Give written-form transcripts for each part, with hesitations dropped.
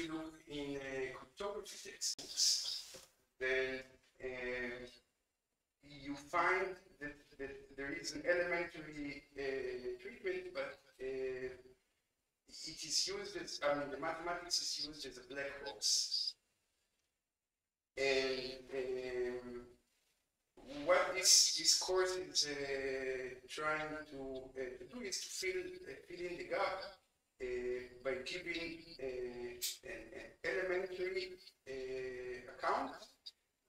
you look in cryptography textbooks, then you find that there is an elementary treatment, but it is used as, the mathematics is used as a black box. And what this course is trying to do is to fill in the gap by giving an elementary account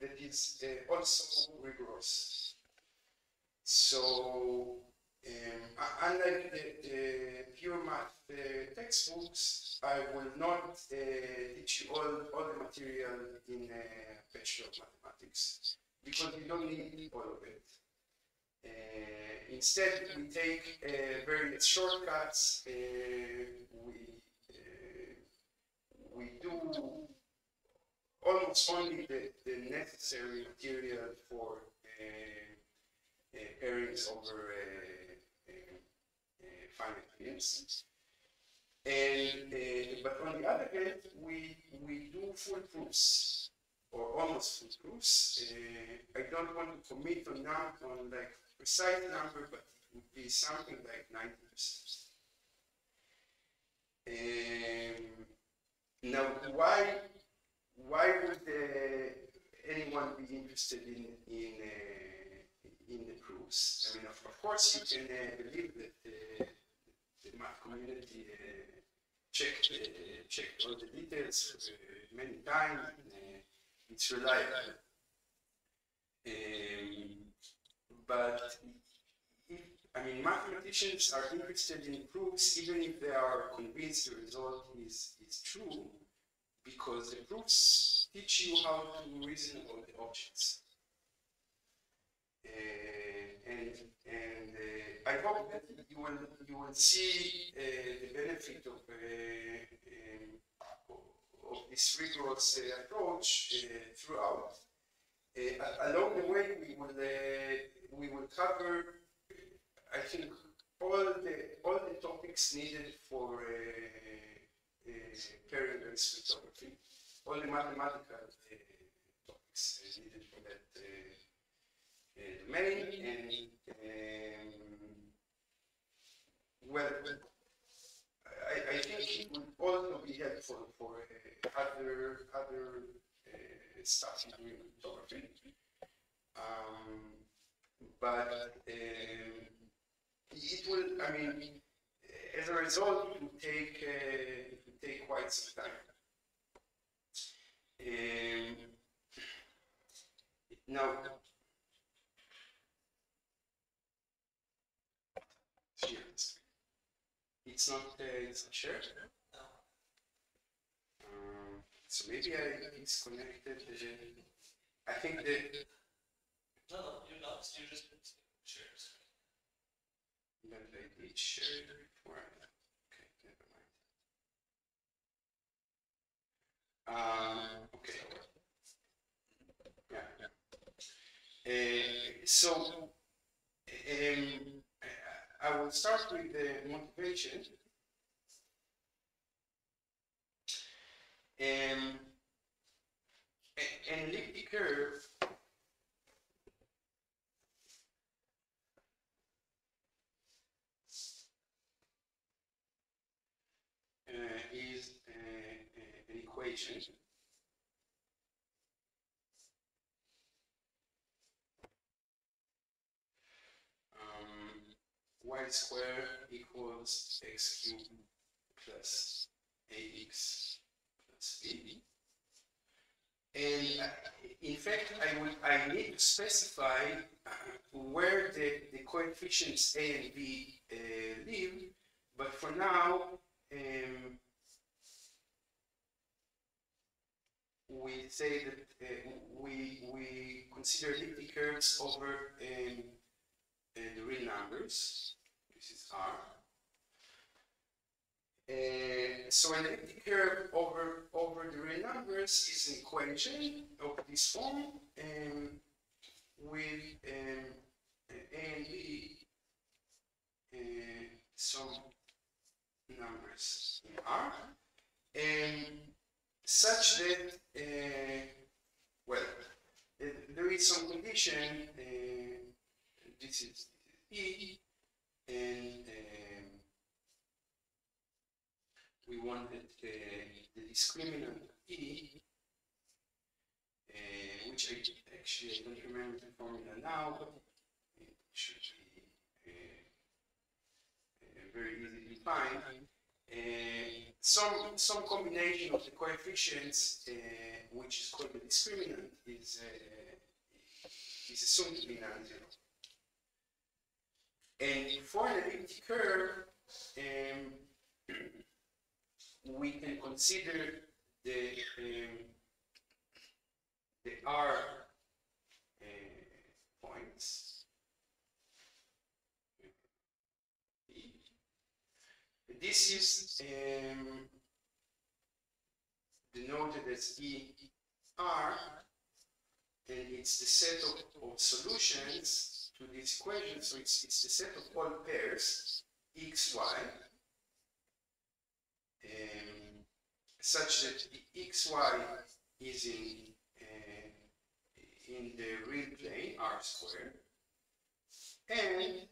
that is also rigorous. So unlike the pure math textbooks, I will not teach you all the material in Bachelor of Mathematics, because you don't need all of it. Instead, we take various shortcuts. We do almost only the necessary material for pairings over finite fields. And but on the other hand, we do full proofs, or almost full proofs. I don't want to commit on like precise number, but it would be something like 90%. Now, why would anyone be interested in the proofs? I mean, of course, you can believe that the math community checked all the details many times. It's reliable. But mathematicians are interested in proofs even if they are convinced the result is true, because the proofs teach you how to reason about the objects. And I hope that you will see the benefit of this rigorous approach throughout. Along the way, we will cover, I think, all the topics needed for pairing-based cryptography, all the mathematical topics needed for that domain. And well, I think it would also be helpful for other stuff in cryptography. But it will, as a result, it will take quite some time. Now, it's not shared. So maybe I disconnected. I think that. No, you're not. You just shared. But I did share it before. Okay, never mind. Okay. Yeah. So I will start with the motivation. An elliptic curve is an equation y squared equals x cubed plus ax plus b. And in fact, I need to specify where the coefficients a and b live, but for now, we say that we consider elliptic curves over the real numbers. This is R. So an elliptic curve over the real numbers is an equation of this form, with a and b some numbers in R, and such that, well, there is some condition, this is E, and we wanted the discriminant E, which I don't remember the formula now, but it should be very easy to find. Some combination of the coefficients, which is called the discriminant, is assumed to be non-zero. And for an elliptic curve, we can consider the R points. This is denoted as ER, and it's the set of solutions to this equation. So it's the set of all pairs x, y, such that x, y is in the real plane, R squared, and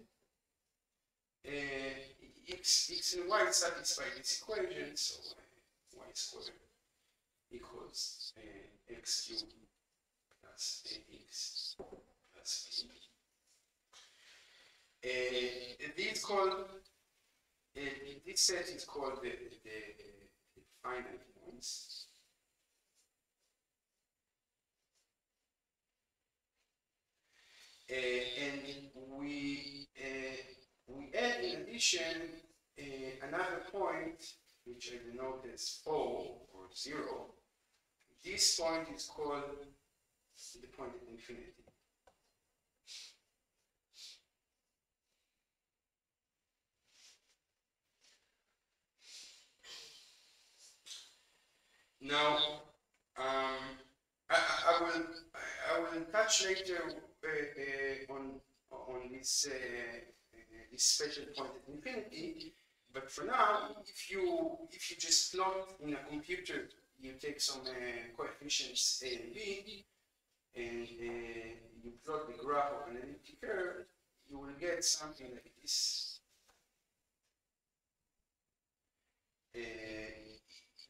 x and y satisfy this equation, so y squared equals x cubed plus ax plus b. This set is called the finite points. And we add in addition another point which I denote as O or 0. This point is called the point at infinity. Now, I will touch later on this this special point at infinity. But for now, if you just plot in a computer, you take some coefficients A and B, and you plot the graph of an elliptic curve, you will get something like this.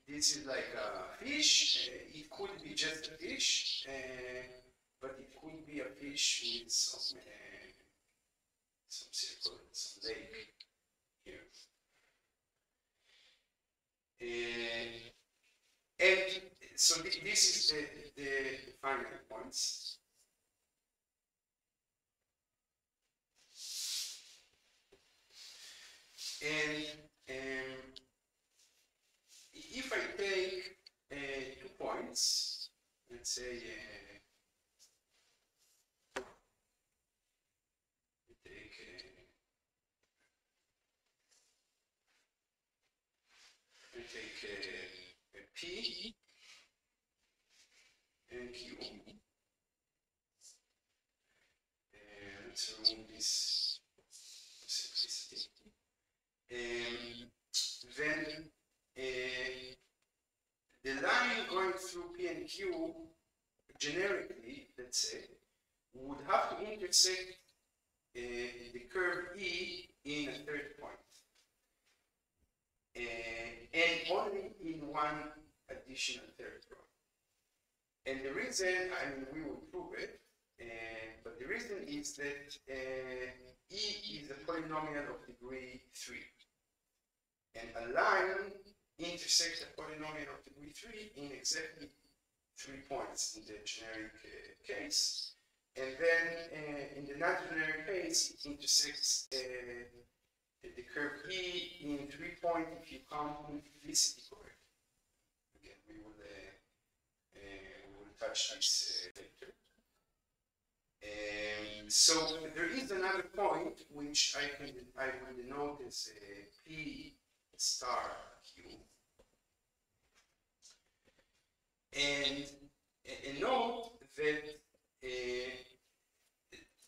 This is like a fish. It could be just a fish, but it could be a fish with some circle, some lake here. And so this is the finite points. And if I take 2 points, let's say I take P and Q. Let's remove this simplicity. Then the line going through P and Q, generically, let's say, would have to intersect the curve E in a third point. And only in one additional third point. And the reason, I mean, we will prove it, but the reason is that E is a polynomial of degree 3. And a line intersects a polynomial of degree 3 in exactly 3 points in the generic case. And then in the non-generic case, it intersects the curve E in 3 points if you count multiplicity correct. Again, we will touch this later. So there is another point which I will denote as P star Q. And note that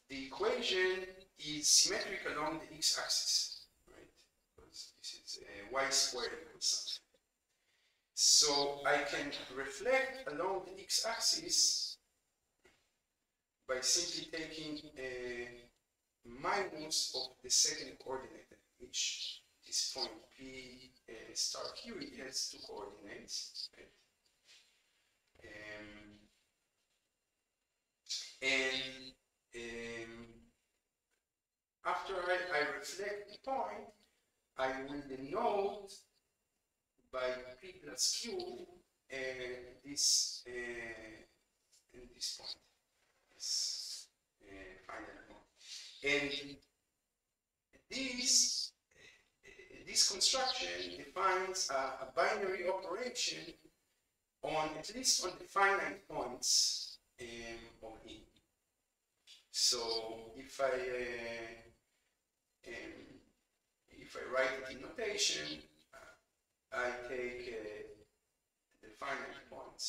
the equation is symmetric along the x-axis, right? Because this is y squared equals something. So I can reflect along the x-axis by simply taking a minus of the second coordinate, which this point P star Q, it has two coordinates, right? After I reflect the point, I will denote by P plus Q this point, this final point. And this construction defines a binary operation on at least on the finite points of E. So if I write it in notation, I take the finite points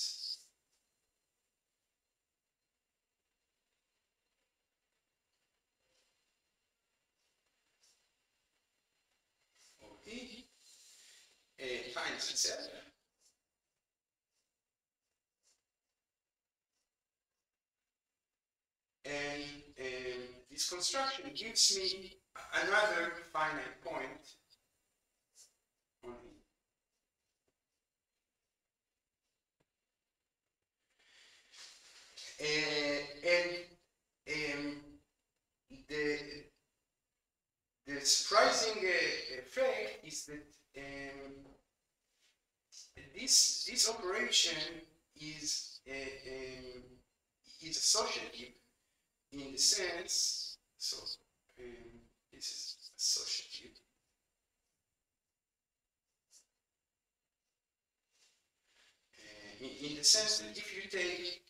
of E times itself. And this construction gives me another finite point on E. The surprising effect is that this operation is associative in the sense, so this is associative. In the sense that if you take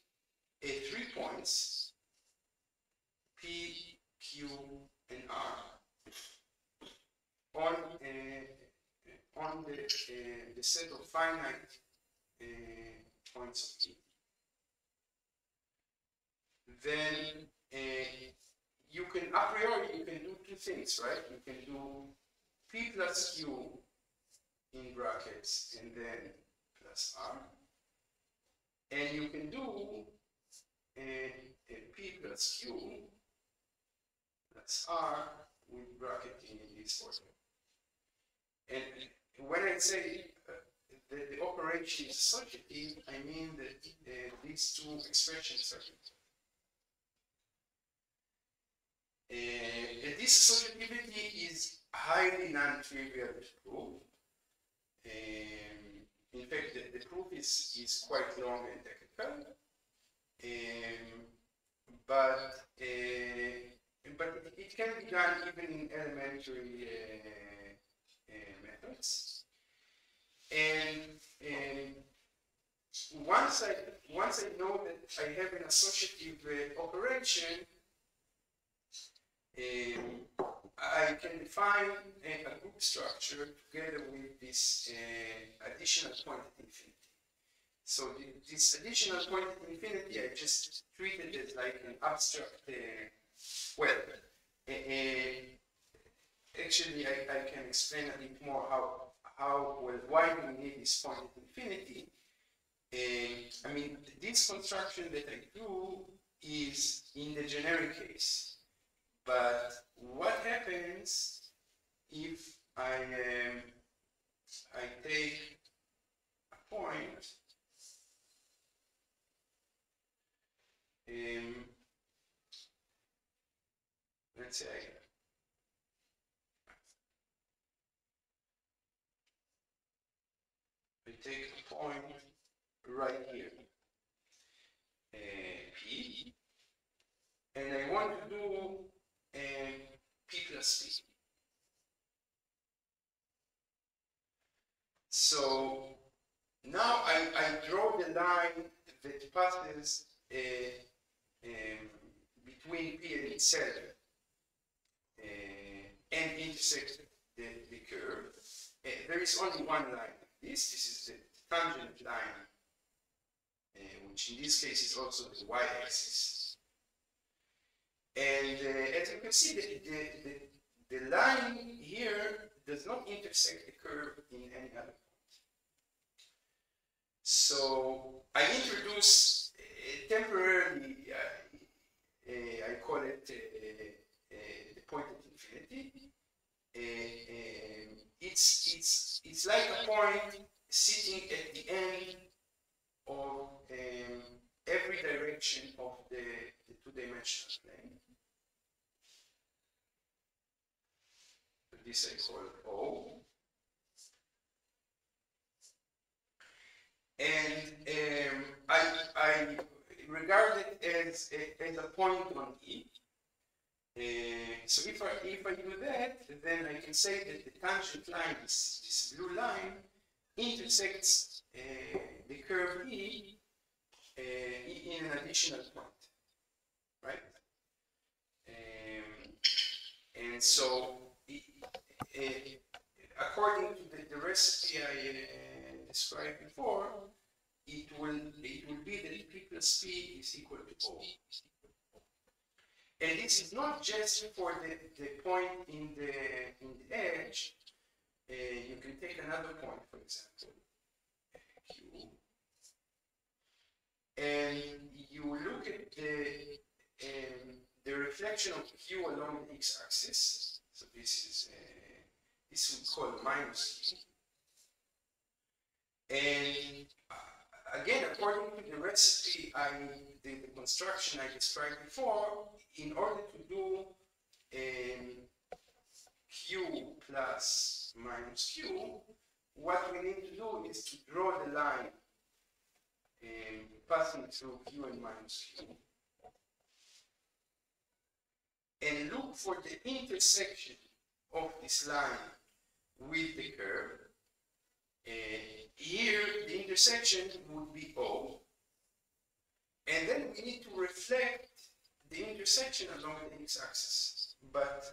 3 points, P, Q, and R, on the set of finite points of E, then you can, a priori, you can do two things, right? You can do P plus Q in brackets and then plus R. And you can do P plus Q plus R with bracket in this order. And when I say the operation is associative, I mean that these two expressions are this associativity is highly non-trivial to prove. In fact, the proof is quite long and technical, but it can be done even in elementary methods. And once I know that I have an associative operation, I can define a group structure together with this additional point at infinity. So this additional point at infinity, I just treat it as like an abstract, actually I can explain a bit more why do we need this point at infinity. I mean, this construction that I do is in the generic case. But what happens if I take a point let's say I take a point right here, P, and I want to do P plus P. So now I draw the line that passes between P and itself and intersects the curve. There is only one line. This is the tangent line, which in this case is also the y-axis. And as you can see, the line here does not intersect the curve in any other point. So I introduce temporarily, I call it the point at infinity. It's like a point sitting at the end of every direction of the two-dimensional plane. This I call O. And I regard it as a point on E. So if I do that, then I can say that the tangent line, this blue line, intersects the curve E in an additional point, right? And so, according to the recipe I described before, it will be that P plus P is equal to O. And this is not just for the point in the edge. You can take another point, for example, Q, and you look at the reflection of Q along the x-axis. So this we call minus Q. And again, according to the recipe, the construction I described before, in order to do Q plus minus Q, what we need to do is to draw the line passing through Q and minus Q, and look for the intersection of this line with the curve. Here, the intersection would be O, and then we need to reflect the intersection along the x-axis, but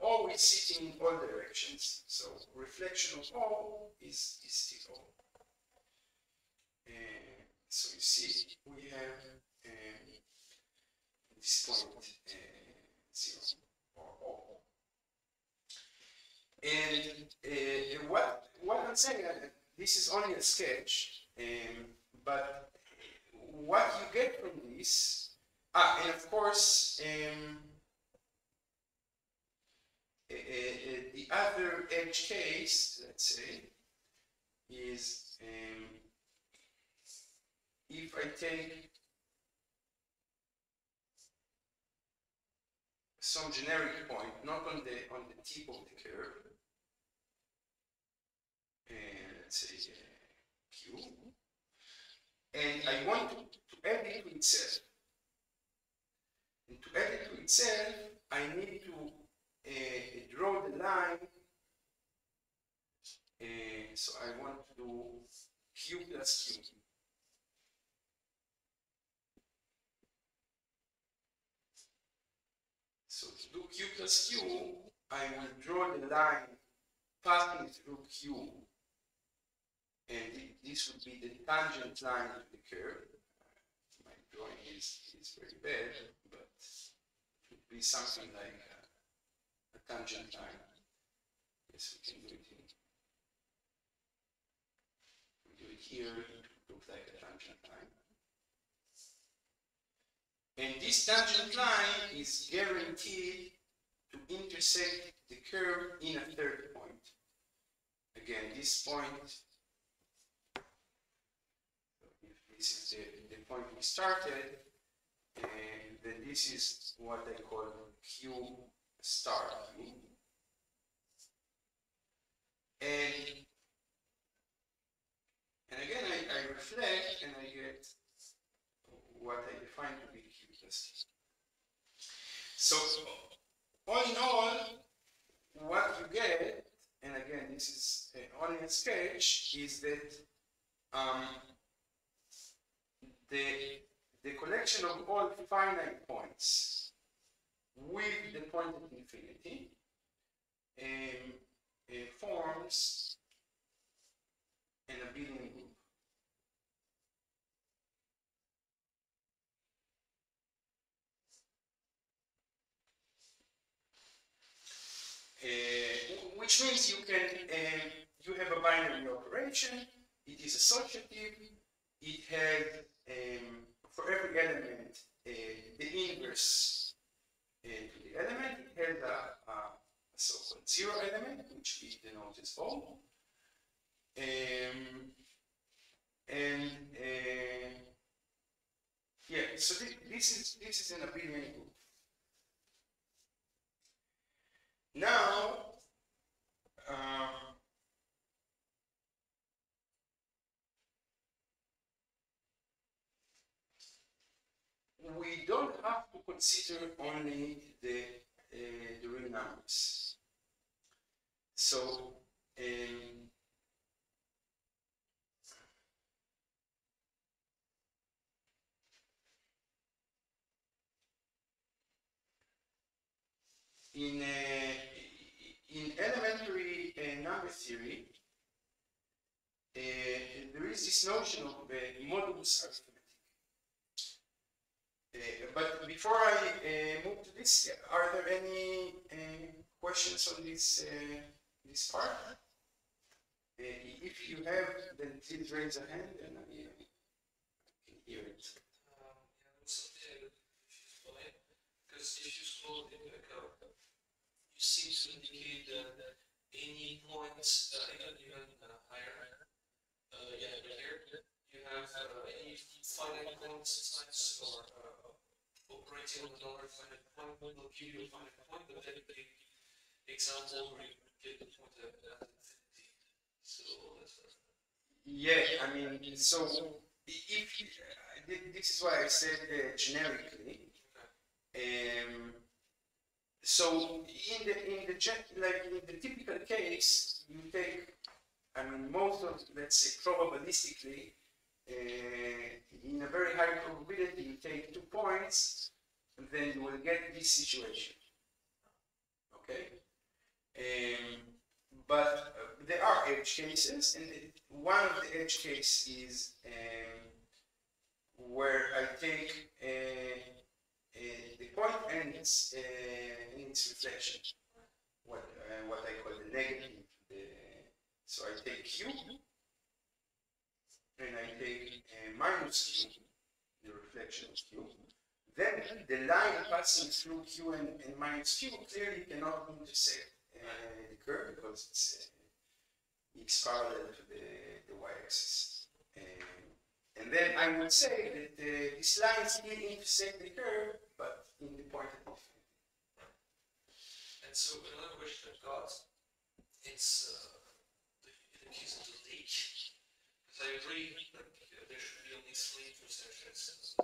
always sitting in all directions. So reflection of O is still O. So you see, we have this point 0 or O. And what I'm saying, this is only a sketch, but what you get from this, and of course, the other edge case, let's say, is if I take some generic point, not on the tip of the curve, let's say Q, and I want to add it to itself. And to add it to itself, I need to draw the line. So I want to do Q plus Q. So to do Q plus Q, I will draw the line passing through Q, and this would be the tangent line of the curve. My drawing is very bad, but it would be something like a tangent line. Yes, we can do it here. We do it here, it looks like a tangent line. And this tangent line is guaranteed to intersect the curve in a third point. Again, this point, if this is the point we started, and then this is what I call Q star Q. And again, I reflect and I get what I define to be Q plus. So, all in all, what you get, and again, this is only a sketch, is that the collection of all finite points with the point at infinity forms an abelian group. Which means you have a binary operation, it is associative. It has for every element the inverse to the element. It has a so-called zero element, which we denote as O. And yeah, so this is an abelian group. Now, we don't have to consider only the real numbers. So in elementary number theory, there is this notion of modulus arithmetic. But before I move to this, are there any questions on this this part? If you have, then please raise a hand and I can hear it. Yeah, something because if you scroll in the code, you seem to indicate that any points, even higher, yeah, here, you have any finite points size or operating on another finite point will give you a finite point, but then the example where you get the point at infinity. So that's Yeah, I mean, so if this is why I said generically. So in the typical case, you take, I mean, most of, let's say, probabilistically, in a very high probability, you take 2 points, and then you will get this situation. Okay. But there are edge cases, and one of the edge cases is where I take the point and its reflection, what I call the negative. So I take Q, and I take minus Q, the reflection of Q. Then the line passing through Q and minus Q clearly cannot intersect the curve because it's parallel to the y-axis. And then I would say that these lines still intersect the curve, but in the point of infinity. And so another question I've got, it's the case of the leak. Because I agree that there should be only 3 percentages.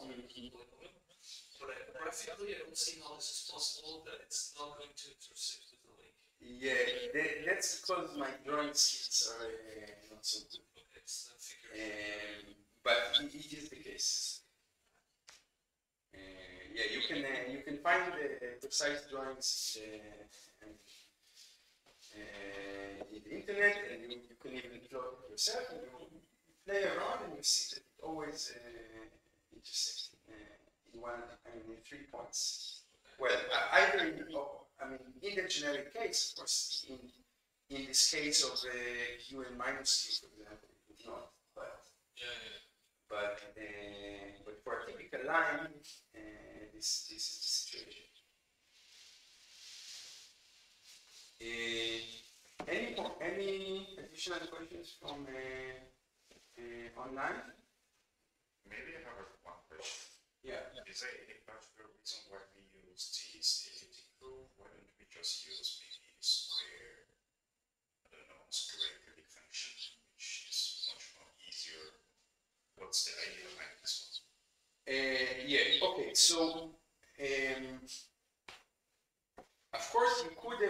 But graphically, I don't see how this is possible that it's not going to intersect with the link. Yeah, that's because my drawing skills are not so good. Okay, it's the figure. But it is the case. Yeah, you can find the precise drawings in the internet, and you can even plot it yourself, and you play around, and you see that it always intersects in in 3 points. Well, either in the generic case, of course, in this case of Q and minus Q, for example, it would not. But for a typical line, this is the situation. Any additional questions from online? Maybe I have one question. Yeah. Is there any particular reason why we use this elliptical? Why don't we just use maybe a square, I don't know, square cubic function, which is much more easier? What's the idea behind this one? Yeah, okay, so of course you could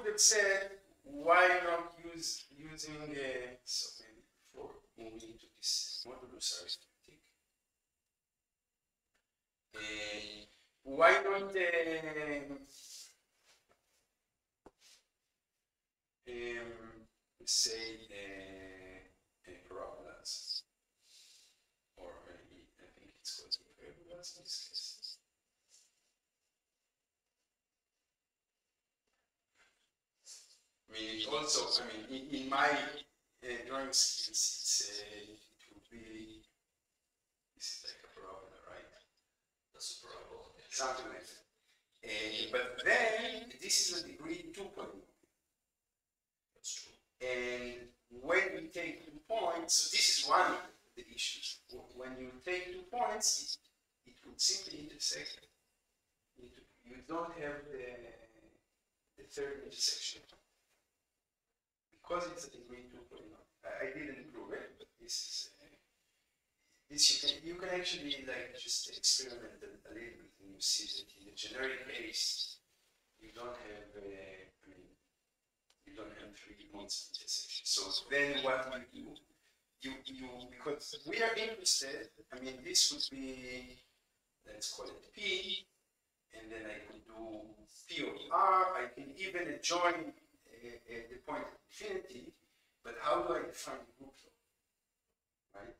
have said why not using so maybe before moving to this modulus arithmetic. Why not say parabolas, or I think it's called parabolas in this case. I mean, it also, in my drawing skills, it would be, this is like a parabola, right? That's a parabola. Something like that. But then, this is a degree 2 polynomial. That's true. And when we take 2 points, so this is one of the issues. When you take 2 points, it would simply intersect. You don't have the third intersection. Because it's a degree 2 polynomial. I didn't prove it, but this is you can actually like just experiment a little bit, and you see that in the generic case you don't have you don't have 3 points of intersection. So then what you do, you because we are interested, this would be, let's call it P, and then I could do P of R. I can even join the point of infinity, but how do I define the group law, right?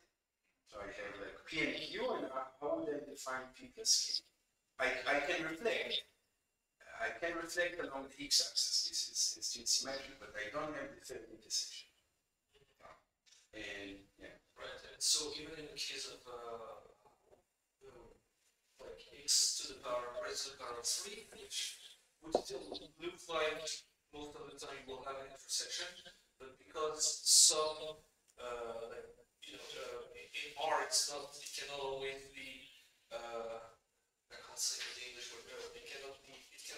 So I have like P and Q, and how would I define P plus Q? I can reflect. I can reflect along the x-axis. This is still symmetric, but I don't have the third intersection. And yeah. Right. And so even in the case of like x to the power raised to the power of 3, which would still look like most of the time you will have an intersection, but because some in R it's not, it cannot always be I can't say it in English, but it cannot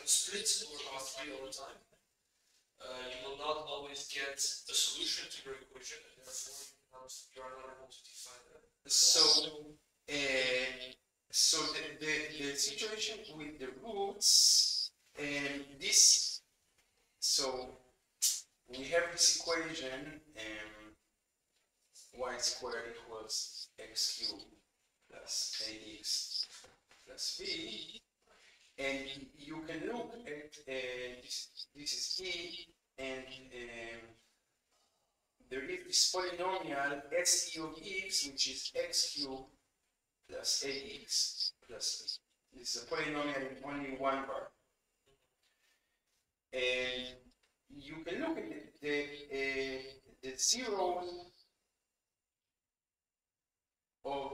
split over R3 all the time. You will not always get a solution to your equation, and therefore you are not able to define that. So the situation with the roots, and this, so we have this equation, y squared equals x cubed plus ax plus b, and you can look at this is e, and there is this polynomial se of x, which is x cubed plus ax plus b. This is a polynomial in only one part. And you can look at the zero of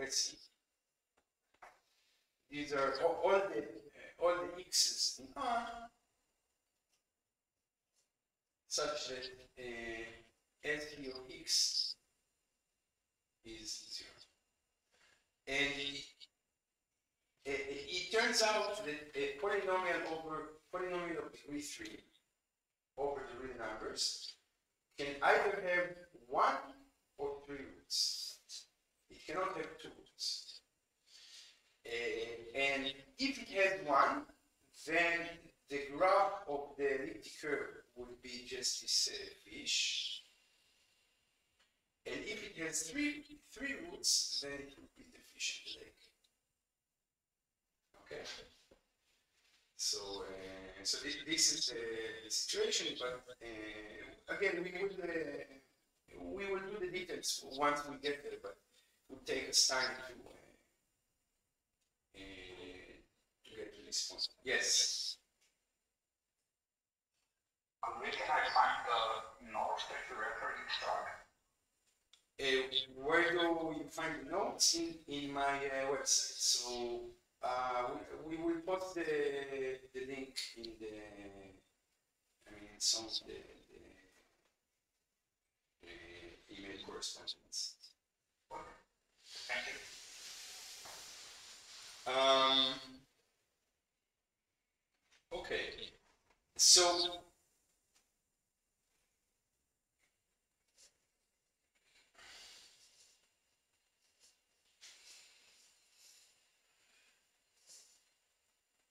SE. These are all the x's in R such that SE of x is 0. And it turns out that a polynomial of degree 3 over the real numbers can either have 1 or 3 roots. It cannot have 2 roots. And if it has 1, then the graph of the elliptic curve would be just this fish. And if it has three roots, then it would be the fish in the lake. Okay. So this is the situation, but again, we will do the details once we get there, but it will take us time to get to this point. Yes. Where can I find the notes that you're referring to? Where do you find the notes? In my website. So we will post the link in some of the email correspondence. Thank you. Okay. So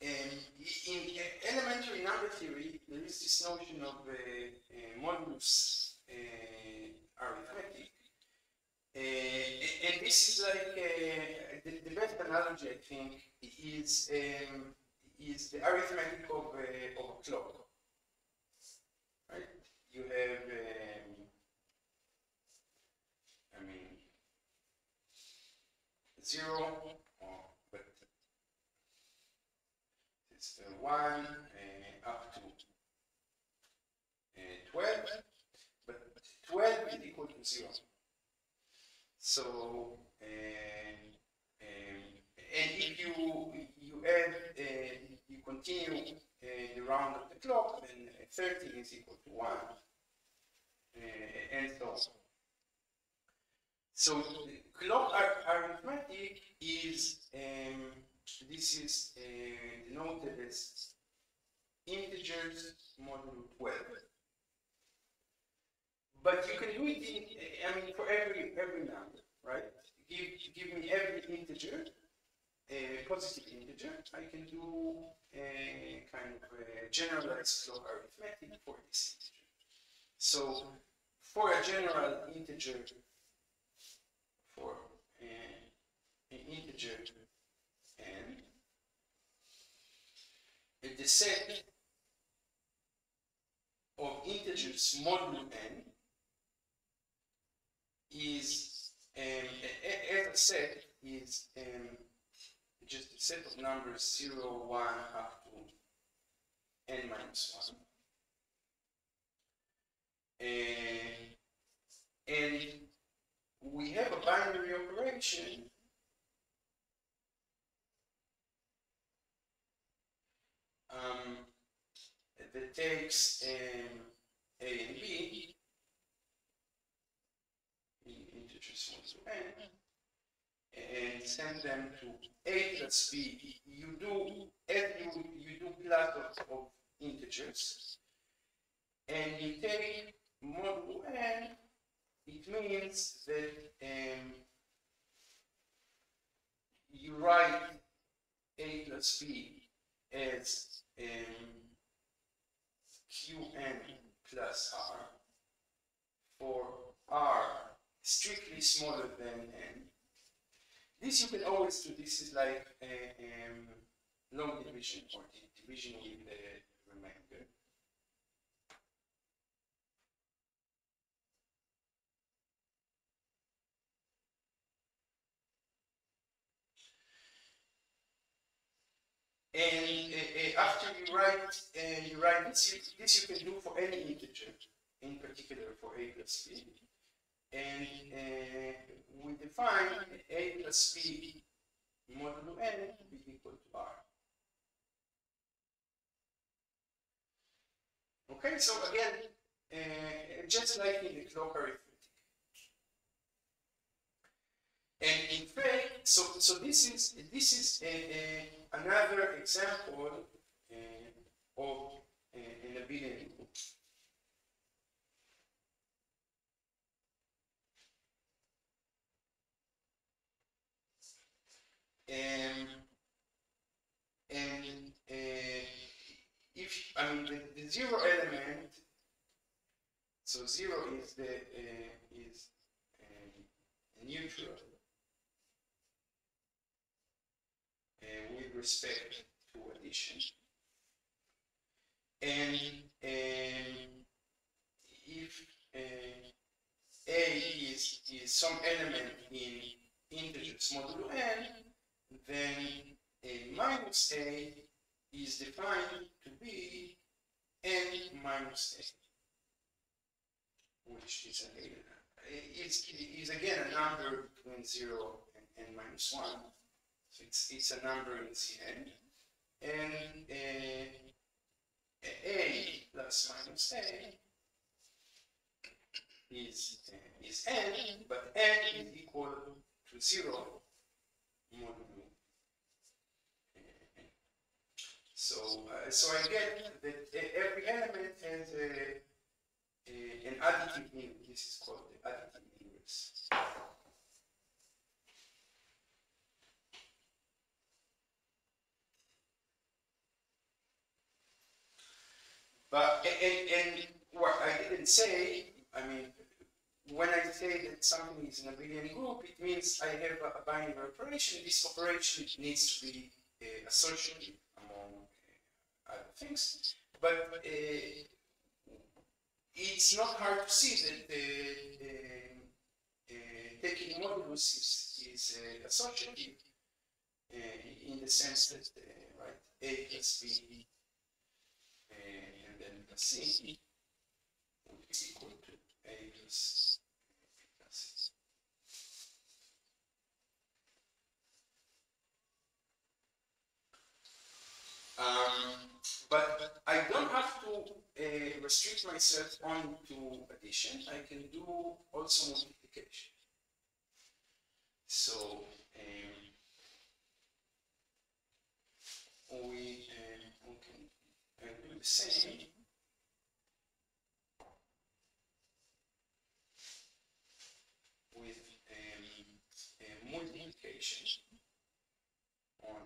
in elementary number theory, there is this notion of modulus arithmetic, and this is like the best analogy, I think, is the arithmetic of a clock. Right? You have, zero, but it's 1 up to 12, but 12 is equal to 0. So, and if you add, you continue the round of the clock, then 30 is equal to 1, and so on. So clock arithmetic is, this is denoted as integers modulo 12. But you can do it in, I mean, for every number, right? Give me every integer, a positive integer. I can do a kind of a generalized clock arithmetic for this integer. So for a general integer, for an integer n, the set of integers modulo n is, as I said, is just a set of numbers 0, 1 up to n minus 1. And we have a binary operation that takes a and b, integers 1 to n, and send them to a plus b. You do plus of integers, and you take modulo n. It means that you write a plus b as qn plus r for r strictly smaller than n. This you can always do. This is like long division, or division with the remainder. And after you write this you can do for any integer, in particular for a plus b. And we define a plus b modulo n to be equal to r. Okay, so again, just like in the clock arithmetic. And in fact, so this is another example of an abelian group. And if I mean the zero element, so 0 is the neutral with respect to addition, and if a is some element in integers modulo n, then a minus a is defined to be n minus a, which is is again a number between 0 and n minus 1. So it's a number in Cn, and a plus minus a is n, but n is equal to 0 modulo. So I get that every element has an additive mean. This is called the additive inverse. But and what I didn't say, I mean, when I say that something is an abelian group, it means I have a binary operation. This operation needs to be associative among other things, but it's not hard to see that taking modulus is associative in the sense that right, a plus b and then plus c would be equal to A plus B plus C. But I don't have to restrict myself only to addition. I can do also multiplication. So we can do the same with multiplication on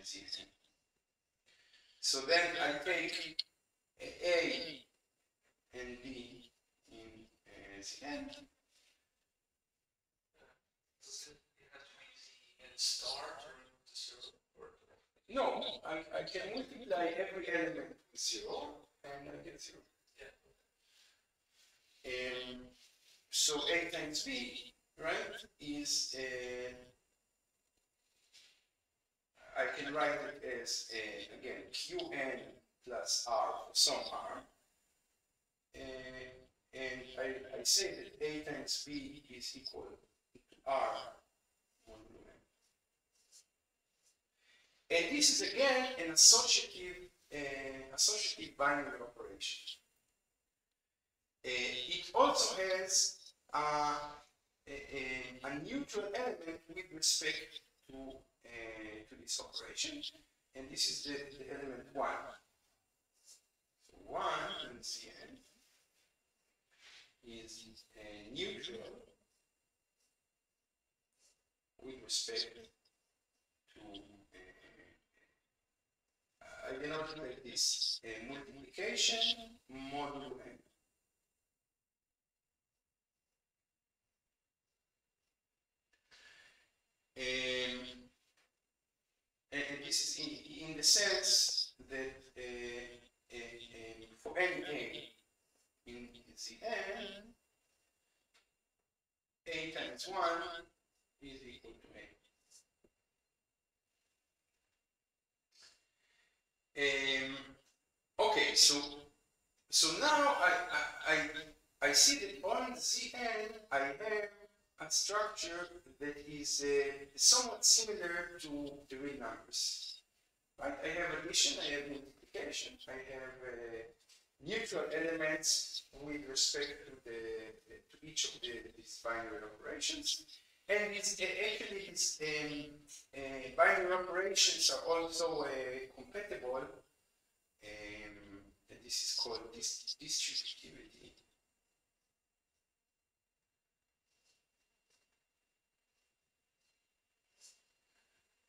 Zn. So then I take A and B in Zn. Does it have to be the n star turning to 0? Or No, I can multiply every element with 0 and I get 0. yeah. So A times B, right, is I can write it as again Qn plus R for some R. And I say that A times B is equal to R modulo N. And this is again an associative binary operation. It also has a neutral element with respect to this operation, and this is the element 1. So 1 in Cn is neutral with respect to I denote it like this: multiplication modulo N. And this is in the sense that for any A in Zn, A times 1 is equal to A. Okay, so now I see that on Zn I have a structure that is somewhat similar to the real numbers. Right? I have addition, I have multiplication, I have neutral elements with respect to each of these binary operations. And it's actually these binary operations are also compatible. And this is called distributivity.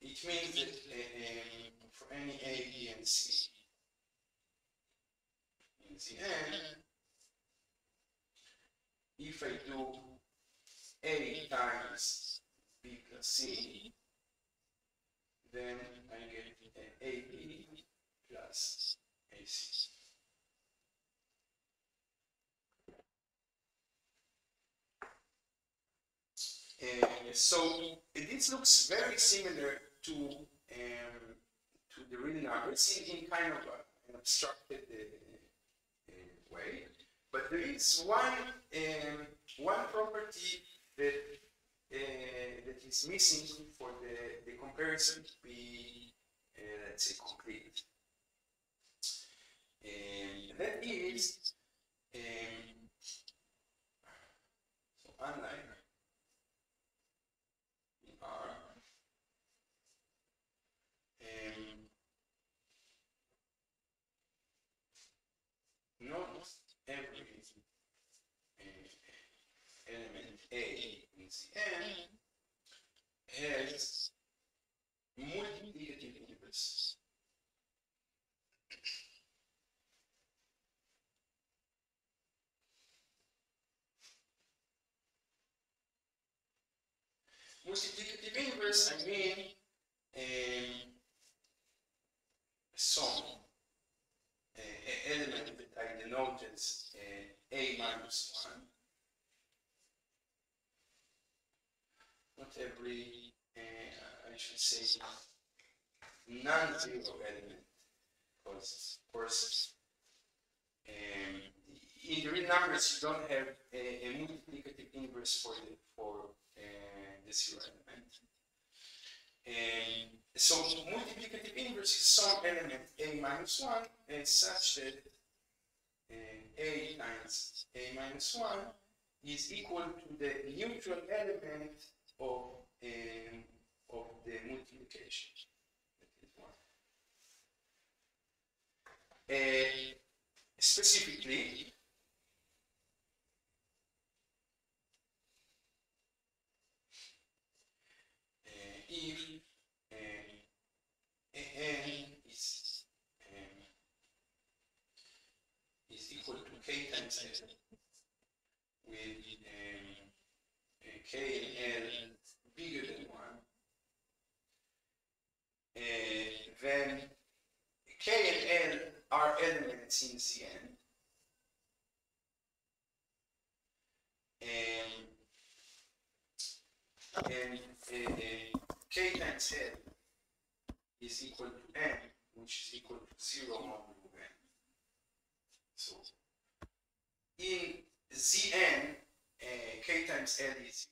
It means that for any A, B, and C in Zn, if I do A times B plus C, then I get AB plus AC. So this looks very similar to the real numbers in kind of an abstracted way, but there is one property that is missing for the comparison to be let's say complete. That is so unlike R, not every element A in Cn has multiplicative inverse. Multiplicative inverse, I mean some element that I denote as A minus 1. Not every, I should say, non-zero element, because of course in the real numbers, you don't have a multiplicative inverse for the zero element. So multiplicative inverse is some element a minus 1 such that a times a minus 1 is equal to the neutral element of the multiplication. Specifically, if n is equal to k times l, with k and l bigger than 1, then k and l are elements in Cn, and k times l is equal to n, which is equal to 0 modulo n. So in Zn, k times l is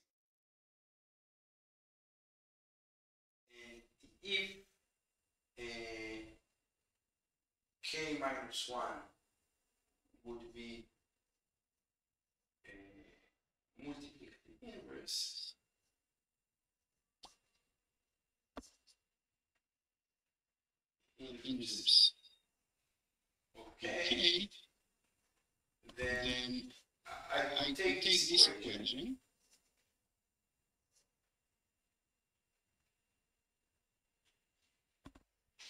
0. And if k minus 1 would be multiplicative inverse, okay, then I take this equation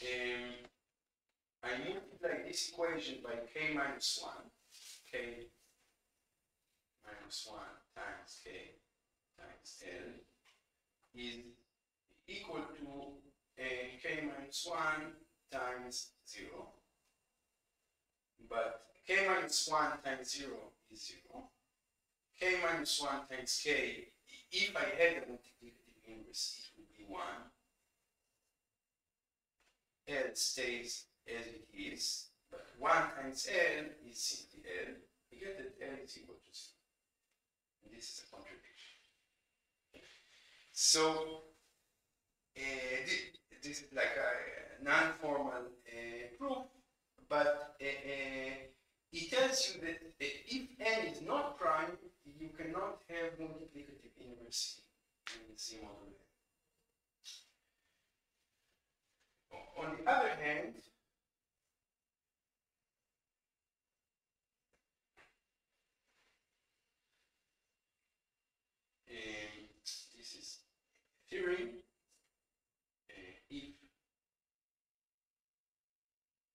and I multiply this equation by k minus 1, k minus 1 times k times l is equal to k minus 1 times 0, but k minus 1 times 0 is 0. K minus 1 times k, if I had a multiplicative inverse, it would be 1. L stays as it is, but 1 times L is simply L. You get that L is equal to 0. And this is a contradiction. So, this is like a non-formal proof, but it tells you that if n is not prime, you cannot have multiplicative inverse in Z modulo n. On the other hand, this is theory. If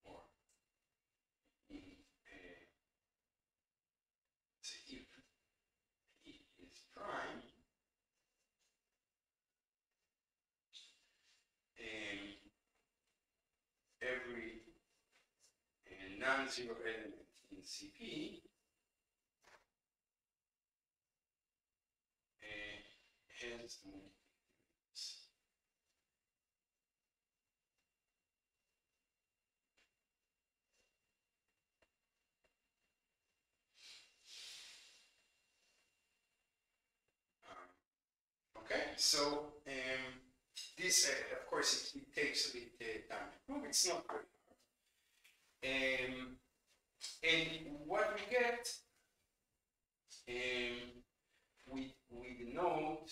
or if it is prime, every non-zero element in CP has multiplicative. Okay, so this, of course, it takes a bit time to prove. It's not very hard. And what we get we denote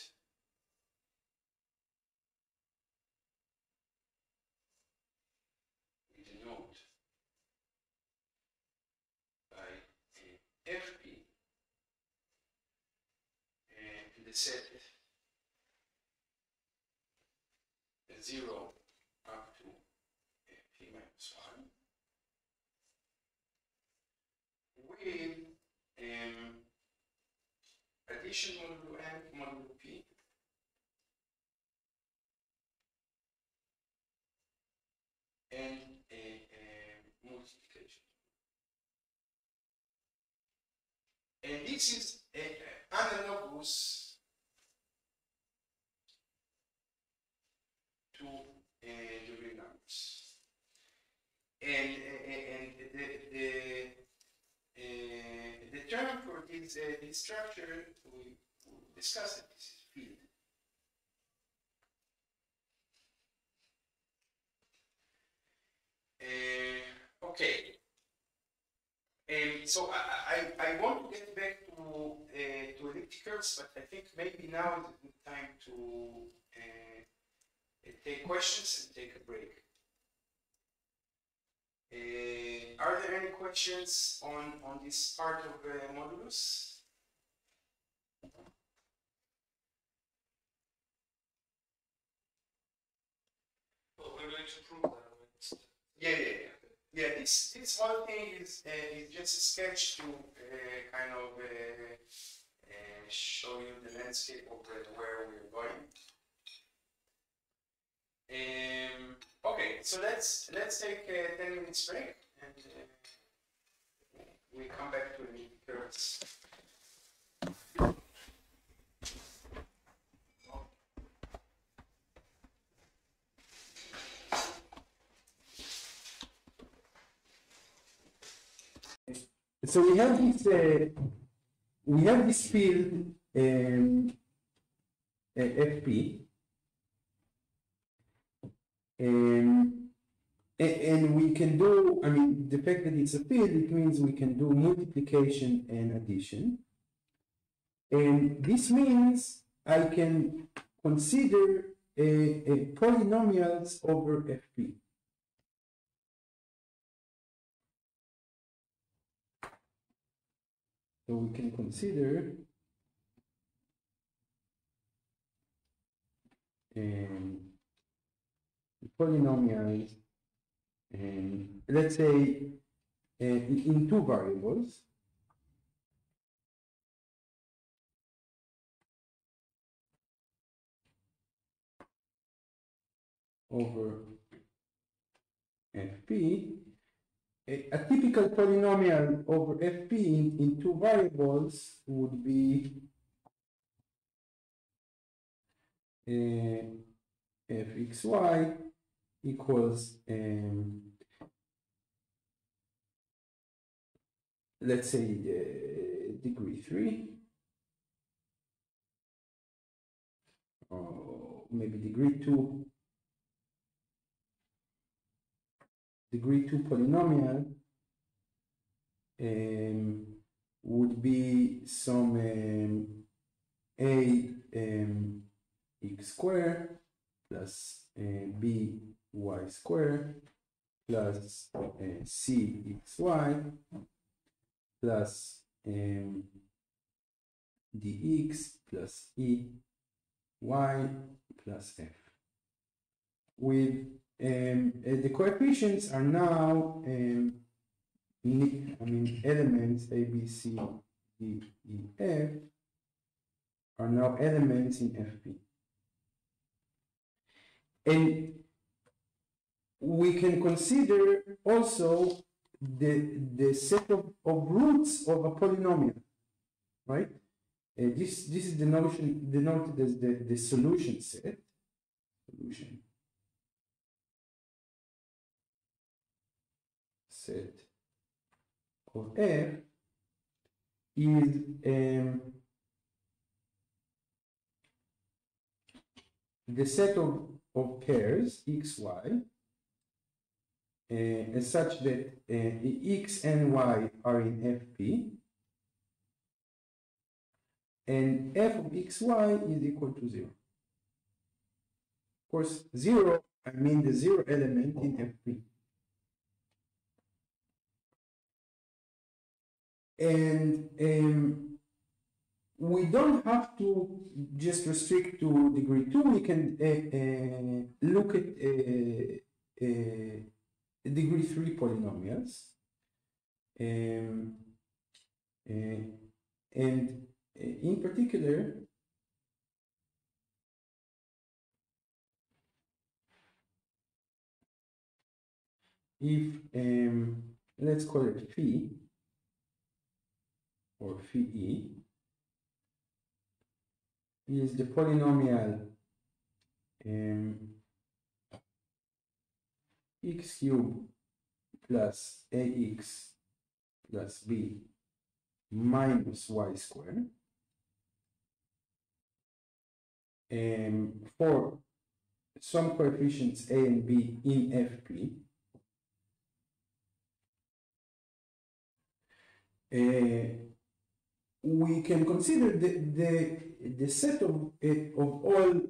by FP and the set 0 up to p minus 1 with addition modulo n modulo p and multiplication. And this is analogous to the real numbers. And term for this structure we discussed it. This is field. Okay. So I want to get back to elliptic curves, but I think maybe now is a good time to take questions and take a break. Are there any questions on this part of modulus? Well, we're going to prove that. Yeah. This whole thing is just a sketch to kind of show you the landscape of where we're going. Okay, so let's take a 10 minutes break and we come back to the curves. So we have this field FP, and we can do, I mean, the fact that it's a field, it means we can do multiplication and addition. And this means I can consider polynomials over FP. So we can consider polynomials, let's say in two variables. Over Fp. A typical polynomial over Fp in two variables would be fxy equals, let's say, degree 3, or maybe degree 2 polynomial would be some a x squared plus b y squared plus c xy plus dx plus e y plus f. With the coefficients are now elements a, b, c, d, e, f are now elements in Fp. And we can consider also the set of roots of a polynomial, right? This is the notion denoted as the solution set. Solution set of F is the set of pairs x, y such that x and y are in Fp, and f of xy is equal to 0. Of course, 0, I mean the 0 element in Fp. And we don't have to just restrict to degree 2. We can look at degree 3 polynomials. And in particular, if let's call it phi or phi e is the polynomial x cubed plus ax plus b minus y squared for some coefficients a and b in Fp. We can consider the set of all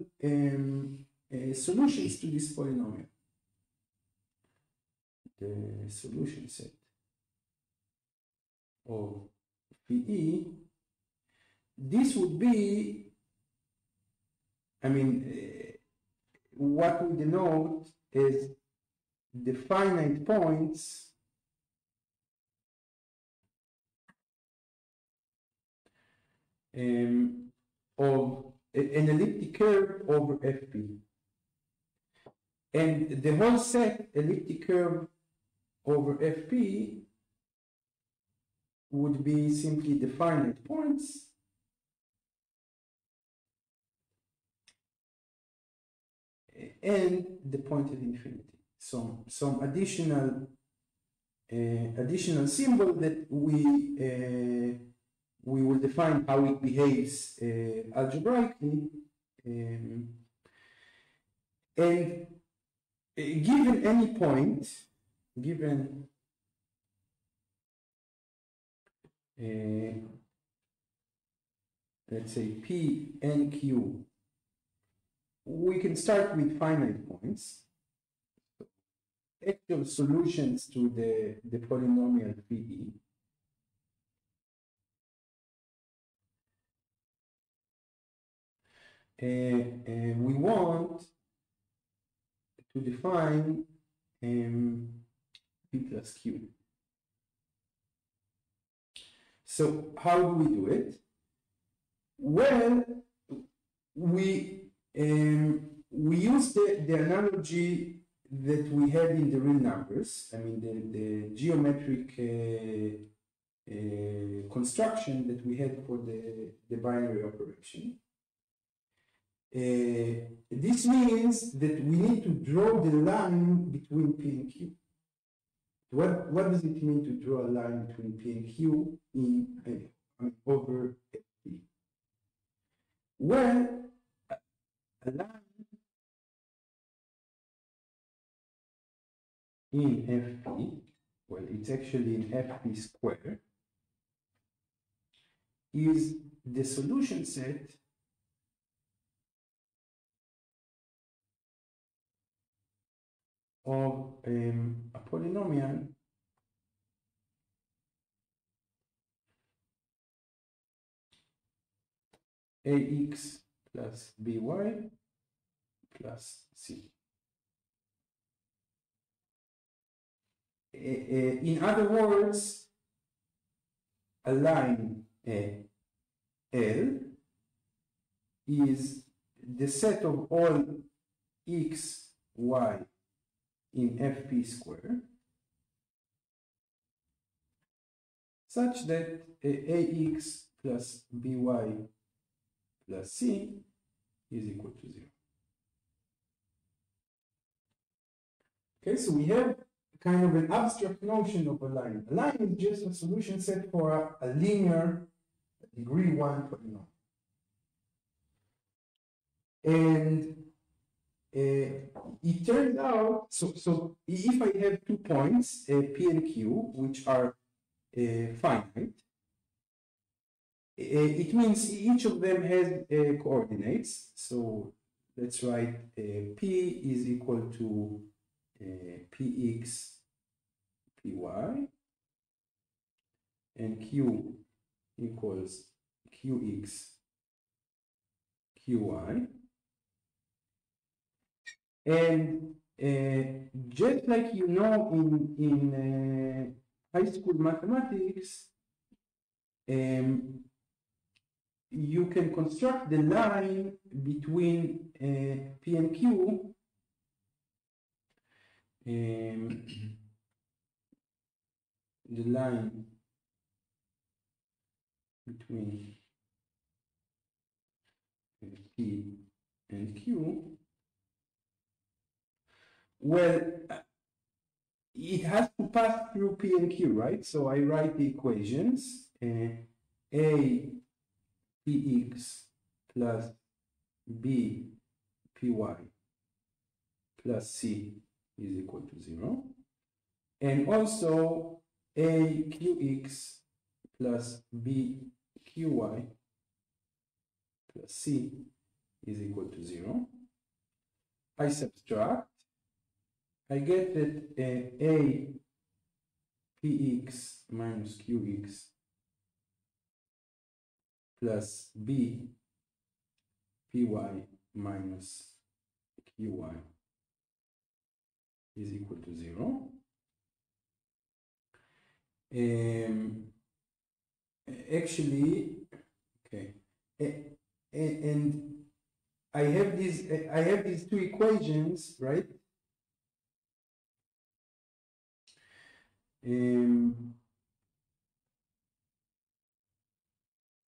solutions to this polynomial. The solution set of Phe, this would be, I mean, what we denote is the finite points of an elliptic curve over Fp. And the whole set elliptic curve over Fp would be simply the finite points and the point at infinity. Some additional symbol that we will define how it behaves algebraically, and given any point, given let's say P and Q, we can start with finite points, actual solutions to the polynomial Phe. We want to define P plus Q. So how do we do it? Well, we use the analogy that we had in the real numbers. I mean, the geometric construction that we had for the binary operation. This means that we need to draw the line between P and Q. What does it mean to draw a line between P and Q in over Fp? Well, a line in Fp, well, it's actually in Fp squared, is the solution set of a polynomial ax plus by plus c. In other words, a line L is the set of all x, y in Fp squared, such that ax plus by plus c is equal to 0. Okay, so we have kind of an abstract notion of a line. A line is just a solution set for a linear degree 1 polynomial. And it turns out, so if I have 2 points, P and Q, which are finite, it means each of them has coordinates. So let's write P is equal to Px, Py, and Q equals Qx, Qy. And just like you know in high school mathematics, you can construct the line between P and Q the line between P and Q. Well, it has to pass through P and Q, right? So I write the equations. a px plus b py plus c is equal to 0. And also a qx plus b qy plus c is equal to 0. I subtract. I get that a px minus qx plus b py minus qy is equal to 0. Actually, okay, and I have these two equations, right?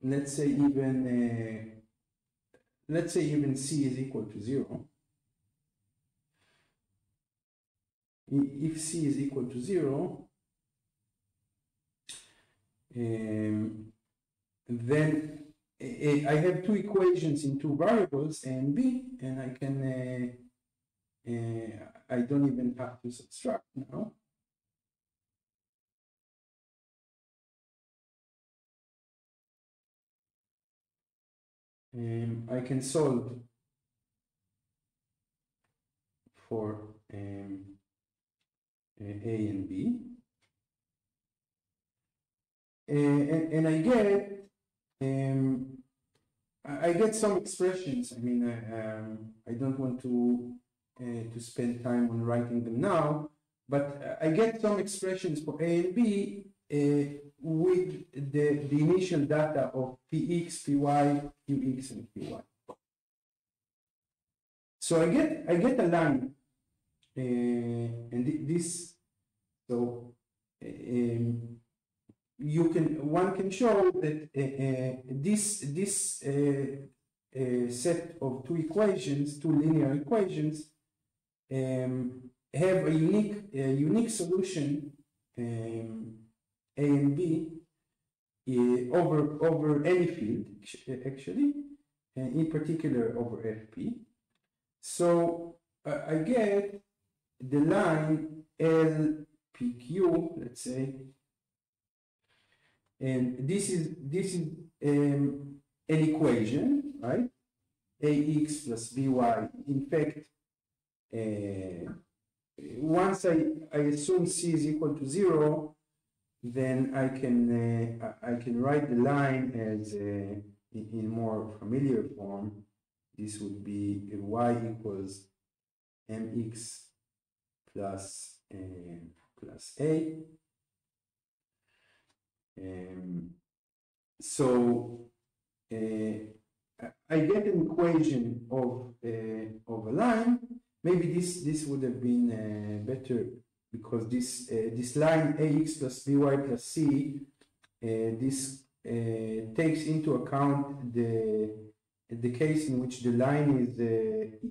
Let's say even c is equal to 0. If c is equal to 0, then I have two equations in two variables, A and B, and I can I don't even have to subtract now. I can solve for A and B, and I get some expressions. I mean, I don't want to spend time on writing them now, but I get some expressions for A and B with the initial data of Px, Py, Qx, and Qy. So I get a line, and this, so one can show that this set of two equations, two linear equations, have a unique solution, A and B, over any field, actually, and in particular over Fp. So I get the line LPQ, let's say, and this is an equation, right? Ax plus by. In fact, once I assume c is equal to 0, then I can write the line as in more familiar form. This would be y equals mx plus a. So I get an equation of a line. Maybe this would have been better, because this line ax plus by plus c, this takes into account the case in which the line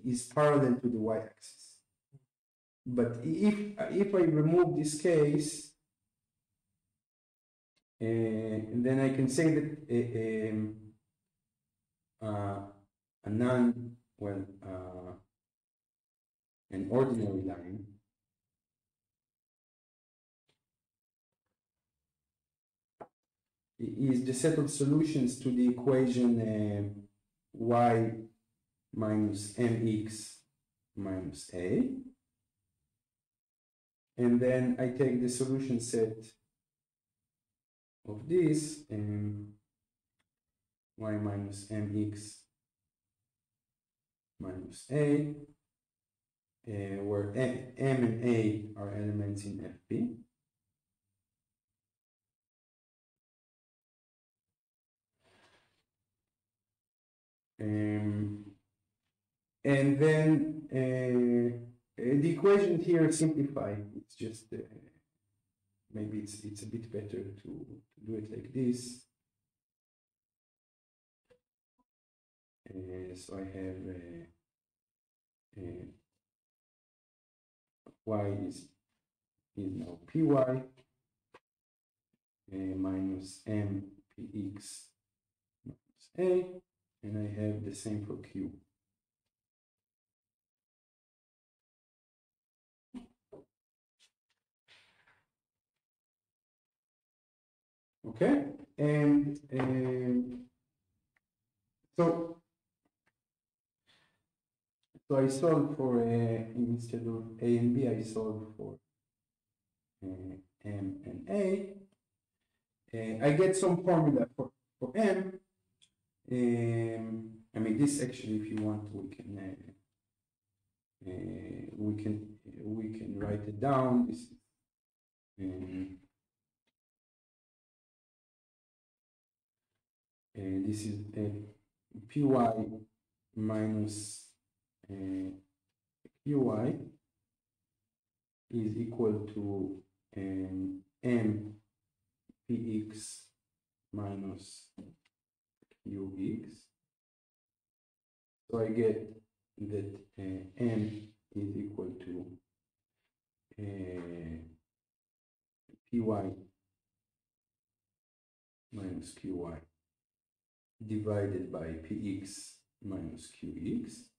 is parallel to the y-axis. But if I remove this case, then I can say that an ordinary line is the set of solutions to the equation y minus mx minus a. And then I take the solution set of this, y minus mx minus a, where m and a are elements in Fp. And then the equation here is simplified. It's just maybe it's a bit better to do it like this. So I have y is now py, minus m px minus a, and I have the same for q. Okay, and so I solve for instead of a and b, I solve for m and a. I get some formula for m. I mean, this actually, if you want, we can write it down. This this is py minus qy is equal to m px minus qx. So I get that m is equal to py minus qy divided by px minus qx.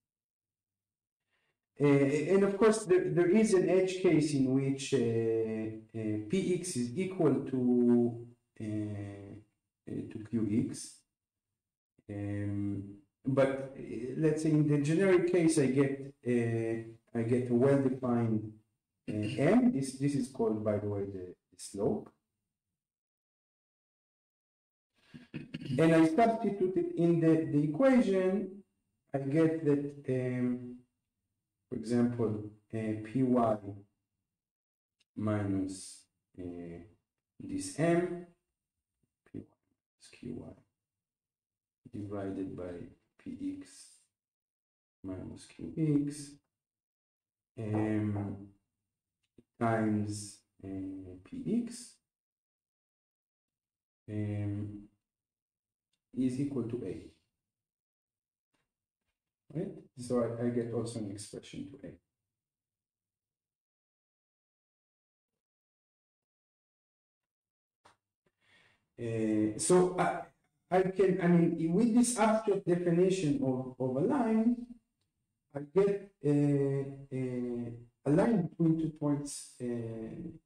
And of course, there is an edge case in which px is equal to qx. But let's say in the generic case, I get a well-defined m. This is called, by the way, the slope. And I substitute it in the equation. I get that, for example, py minus this m, py minus qy divided by px minus qx times px is equal to a. Right? So I get also an expression to a. So I mean, with this abstract definition of a line, I get a line between 2 points in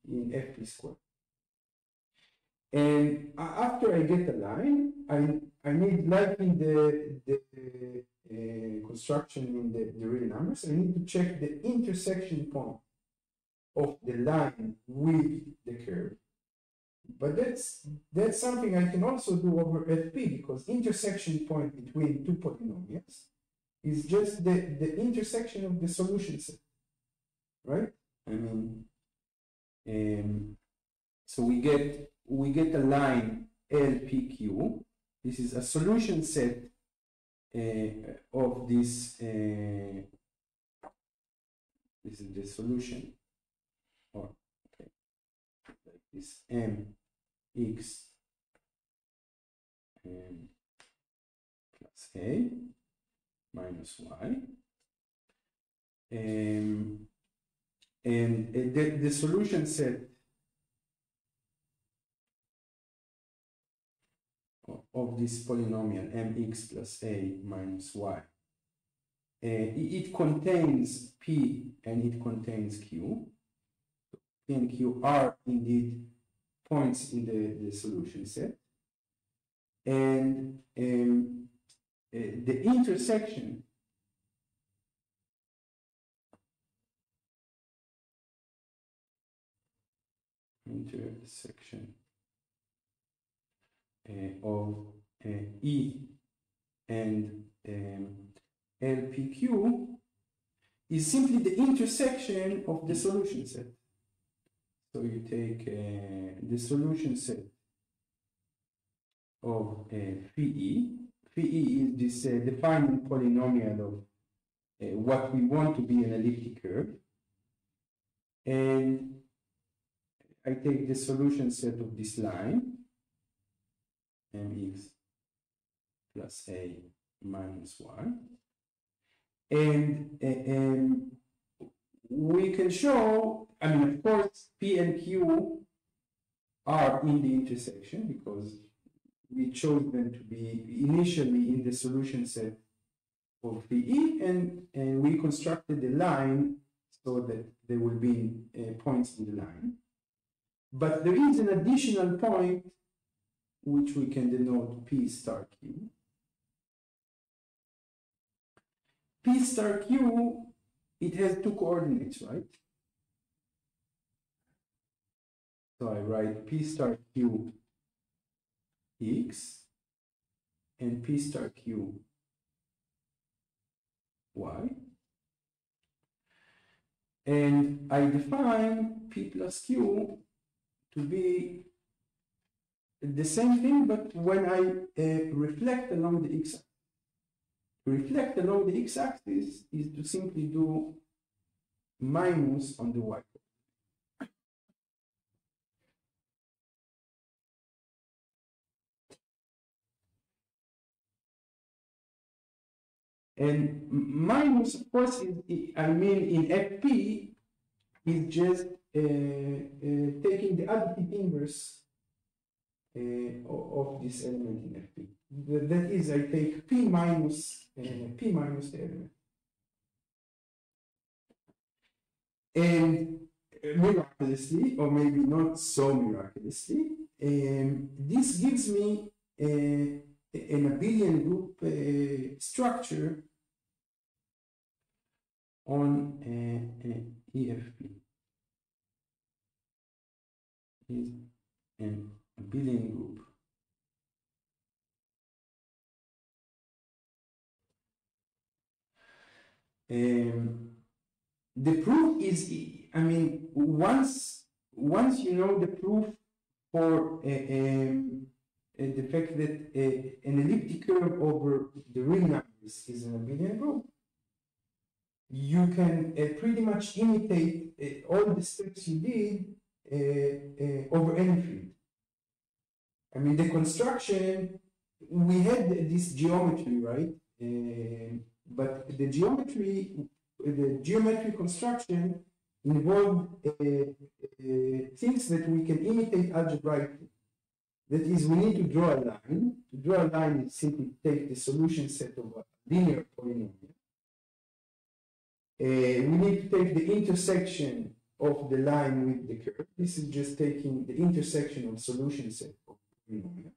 fp squared. And after I get a line, I need, like in the construction in the real numbers, I need to check the intersection point of the line with the curve. But that's something I can also do over fp, because intersection point between two polynomials is just the intersection of the solution set, right? I mean, so we get a line LPQ. This is a solution set of this. This is the solution, or okay, like this mx plus a minus y, and the solution set of this polynomial mx plus a minus y. It contains p and it contains q. P and q are indeed points in the solution set. And the intersection of E and LPQ is simply the intersection of the solution set. So you take the solution set of phi E. Phi E is this defining polynomial of what we want to be an elliptic curve. And I take the solution set of this line, mx plus a minus y. And we can show, I mean, of course, P and Q are in the intersection because we chose them to be initially in the solution set of PE, and we constructed a line so that there will be points in the line. But there is an additional point which we can denote P star Q. P star Q, it has two coordinates, right? So I write P star Q X and P star Q Y. And I define P plus Q to be the same thing, but when I reflect along the x-axis. To reflect along the x-axis is to simply do minus on the y. And minus, of course, I mean in FP is just taking the additive inverse of this element in FP. That is, I take P minus the element. And miraculously, or maybe not so miraculously, this gives me an abelian group structure on EFP. Is an abelian group. The proof is, I mean, once you know the proof for the fact that an elliptic curve over the real numbers is an abelian group, you can pretty much imitate all the steps you did over any field. I mean, the construction, we had this geometry, right? But the geometric construction involved things that we can imitate algebraically. That is, we need to draw a line. To draw a line is simply take the solution set of a linear polynomial. We need to take the intersection of the line with the curve. This is just taking the intersection of solution set of polynomials.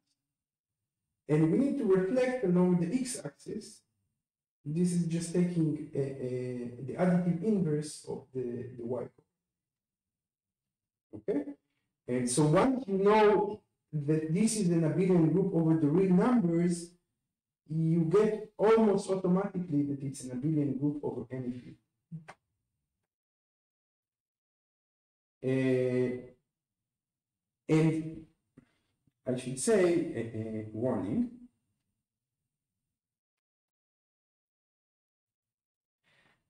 And we need to reflect along the x-axis. This is just taking the additive inverse of the y. Okay? And so once you know that this is an abelian group over the real numbers, you get almost automatically that it's an abelian group over any field. And I should say a warning.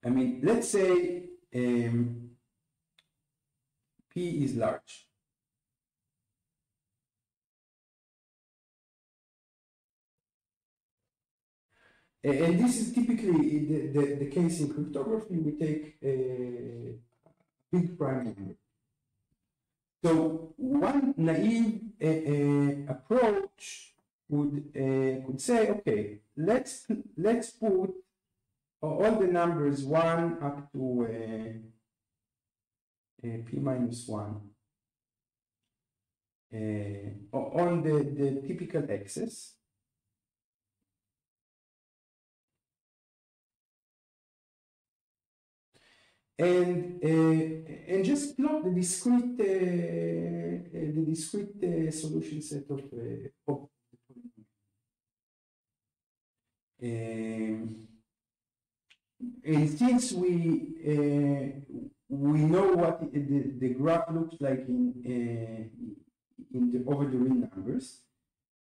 I mean, let's say P is large. And this is typically the case in cryptography. We take a big prime number. So one naive approach would say, okay, let's put all the numbers 1 up to P minus 1 on the typical axis. And just plot the discrete solution set of and since we know what the graph looks like in the over the real numbers,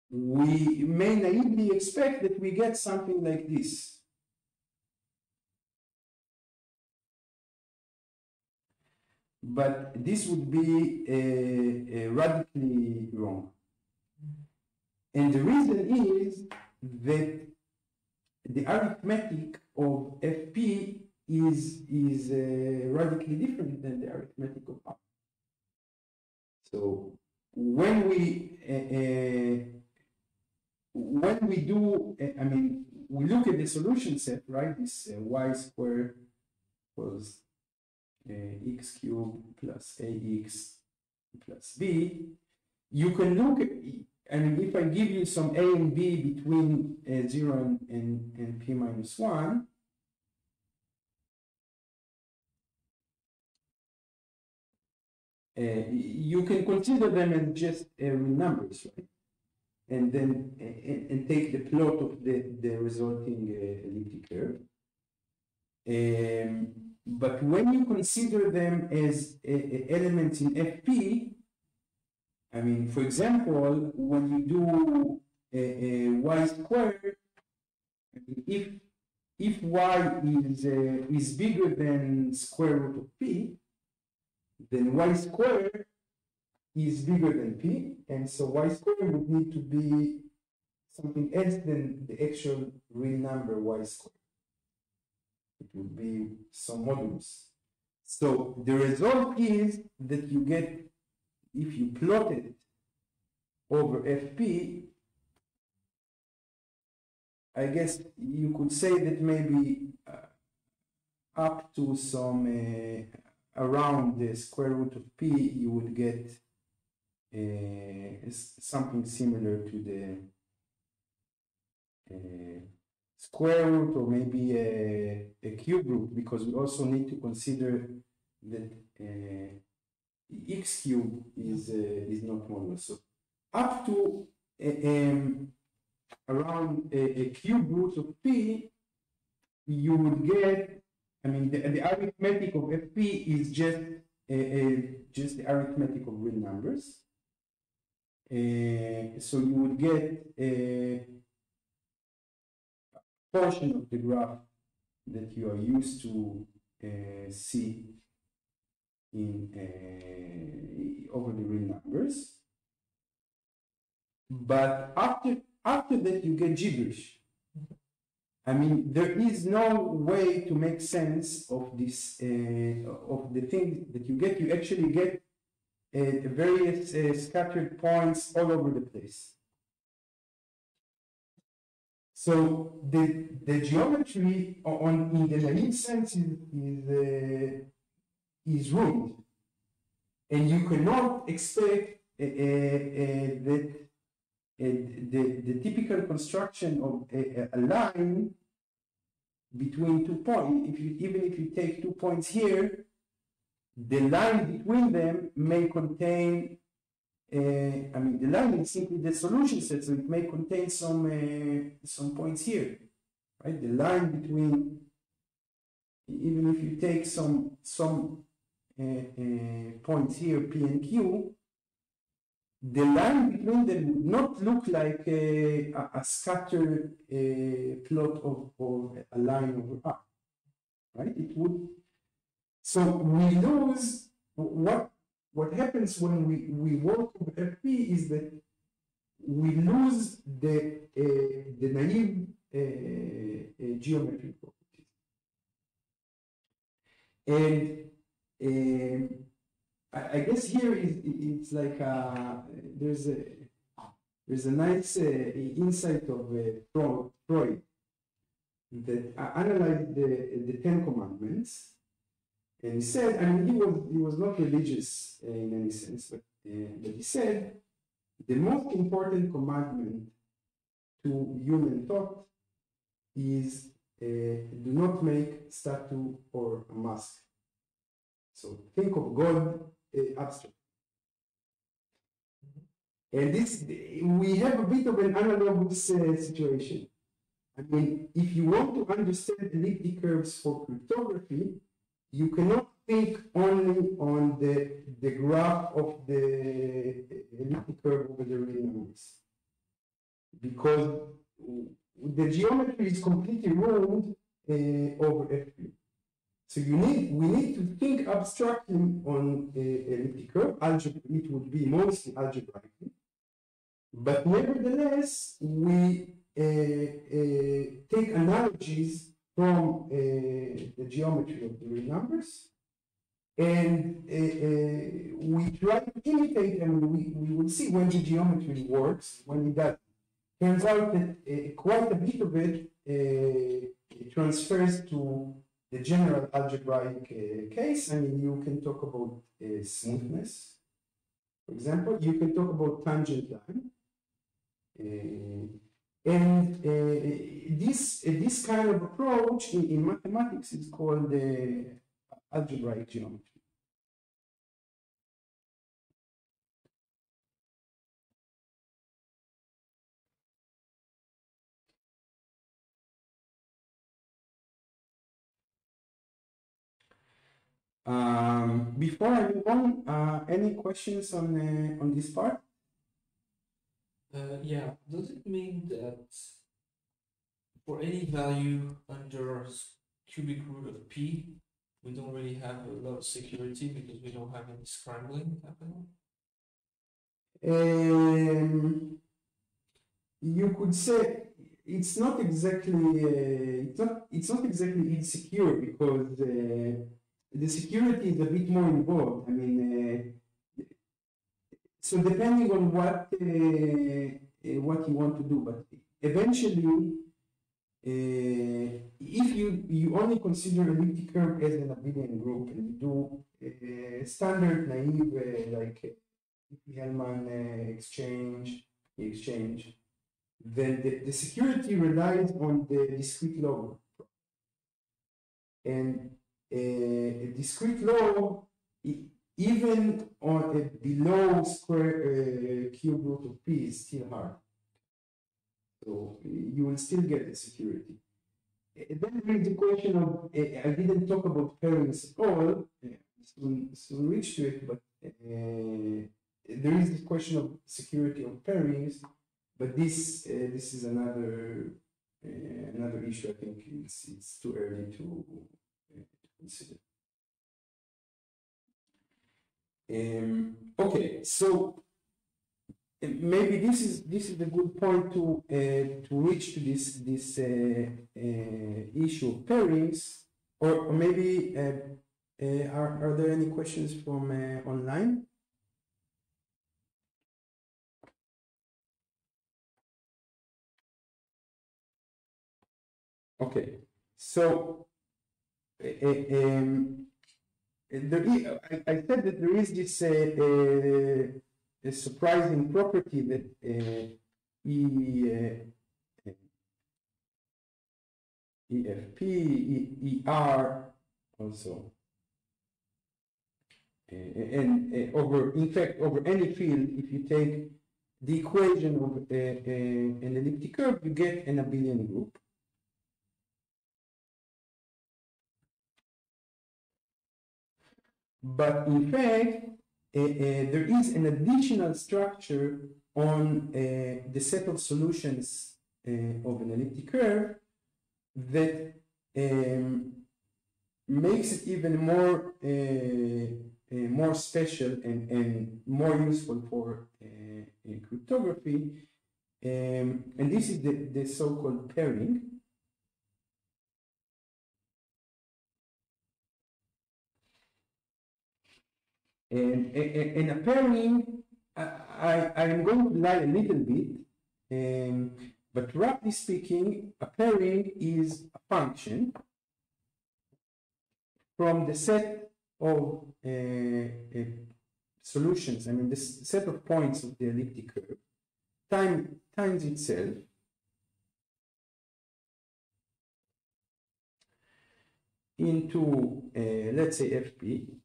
we may naively expect that we get something like this. But this would be radically wrong. And the reason is that the arithmetic of FP is radically different than the arithmetic of R. So when we do, I mean, we look at the solution set, right? This y squared equals x cubed plus ax plus b. You can look at, I mean, if I give you some a and b between 0 and p minus 1, you can consider them as just real numbers, right? And then and take the plot of the resulting elliptic curve. But when you consider them as elements in FP, I mean, for example, when you do y squared, if y is bigger than square root of p, then y squared is bigger than p, and so y squared would need to be something else than the actual real number y squared. It would be some modulus. So the result is that you get, if you plot it over fp, I guess you could say that maybe up to some around the square root of p, you would get something similar to the square root, or maybe a cube root, because we also need to consider that x cube is not modulus. So up to around a cube root of p, you would get, I mean, the arithmetic of fp is just the arithmetic of real numbers. So you would get a portion of the graph that you are used to see in over the real numbers. But after that, you get gibberish. I mean, there is no way to make sense of this, of the things that you get. You actually get various scattered points all over the place. So the geometry in the naive sense is ruined, and you cannot expect that the typical construction of a line between 2 points, even if you take 2 points here, the line between them may contain, I mean, the line is simply the solution set, so it may contain some points here, right? The line between, even if you take some points here, P and Q, the line between them would not look like a scattered plot of a line over R, right? It would. So we lose, what happens when we work with FP is that we lose the naive geometric properties. And I guess here it's like there's a nice insight of Freud that analyzed the Ten Commandments, and he said, I mean, he was not religious in any sense, but he said the most important commandment to human thought is do not make statue or a mask. So think of God abstract. And this, we have a bit of an analogous situation. I mean, if you want to understand elliptic curves for cryptography, you cannot think only on the graph of the elliptic curve over the real numbers, because the geometry is completely ruined over FP. So we need to think abstractly on elliptic curve. Algebra, it would be mostly algebraically, but nevertheless we take analogies from the geometry of the real numbers And we try to imitate, and we will see when the geometry works, when it does. Turns out that quite a bit of it transfers to the general algebraic case. I mean, you can talk about smoothness, for example. You can talk about tangent line. And this kind of approach in mathematics is called algebraic geometry. Before I move on, any questions on this part? Yeah, does it mean that for any value under cubic root of p, we don't really have a lot of security because we don't have any scrambling happening? You could say it's not exactly it's not exactly insecure, because the security is a bit more involved. I mean, so depending on what you want to do, but eventually, if you only consider elliptic curve as an abelian group and you do standard naive like Hellman exchange, then the security relies on the discrete log. And a discrete log, even on a below square cube root of p, is still hard. So you will still get the security. Then there is the question of, I didn't talk about pairings at all, soon reach to it, but there is this question of security of pairings, but this is another issue. I think it's too early to consider. Okay, so maybe this is a good point to reach to this issue of pairings, or maybe are there any questions from online? Okay, so I said that there is this a surprising property that EFP, ER also, and over, in fact, over any field, if you take the equation of an elliptic curve, you get an abelian group. But in fact, there is an additional structure on the set of solutions of an elliptic curve that makes it even more more special and more useful for cryptography. And this is the so-called pairing. And a pairing, I am going to lie a little bit, but roughly speaking, a pairing is a function from the set of solutions, I mean the set of points of the elliptic curve, times itself, into, let's say, FP.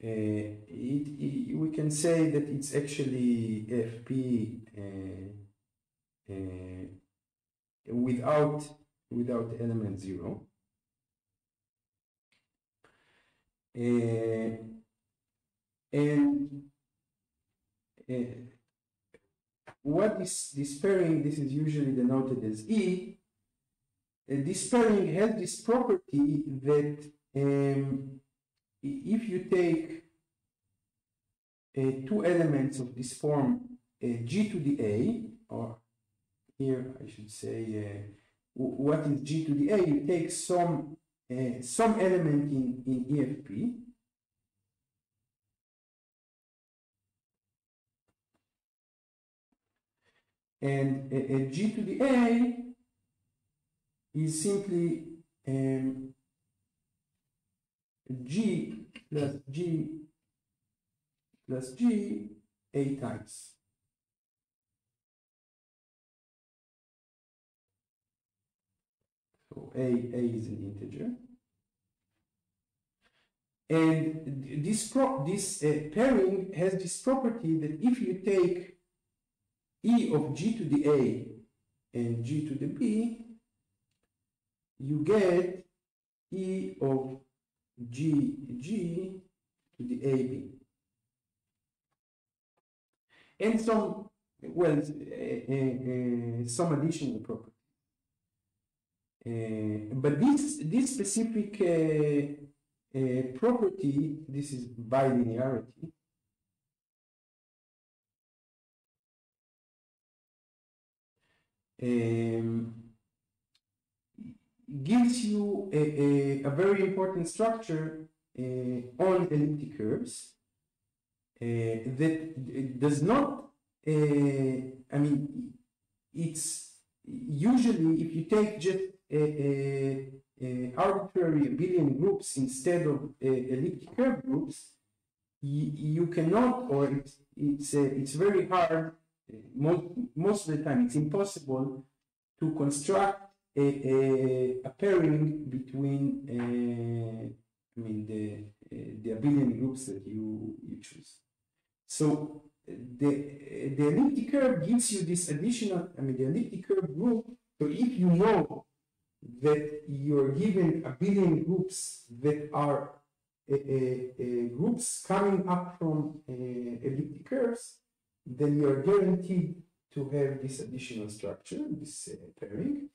We can say that it's actually FP without element 0. And what is this pairing? This is usually denoted as E. This pairing has this property that if you take two elements of this form, G to the A, or here I should say, what is G to the A? You take some some element in EFP. And G to the A is simply G plus G plus G A times. So A is an integer. And this pairing has this property that if you take E of G to the A and G to the B, you get E of G to the AB. And some, well, some additional property. But this specific property, this is bilinearity, gives you a very important structure on elliptic curves that does not, I mean, it's usually if you take just arbitrary abelian groups instead of elliptic curve groups, you cannot, or it's very hard, most of the time it's impossible to construct a pairing between I mean the abelian groups that you choose. So the elliptic curve gives you this additional, I mean the elliptic curve group. So if you know that you're given abelian groups that are groups coming up from elliptic curves, then you're guaranteed to have this additional structure, this pairing,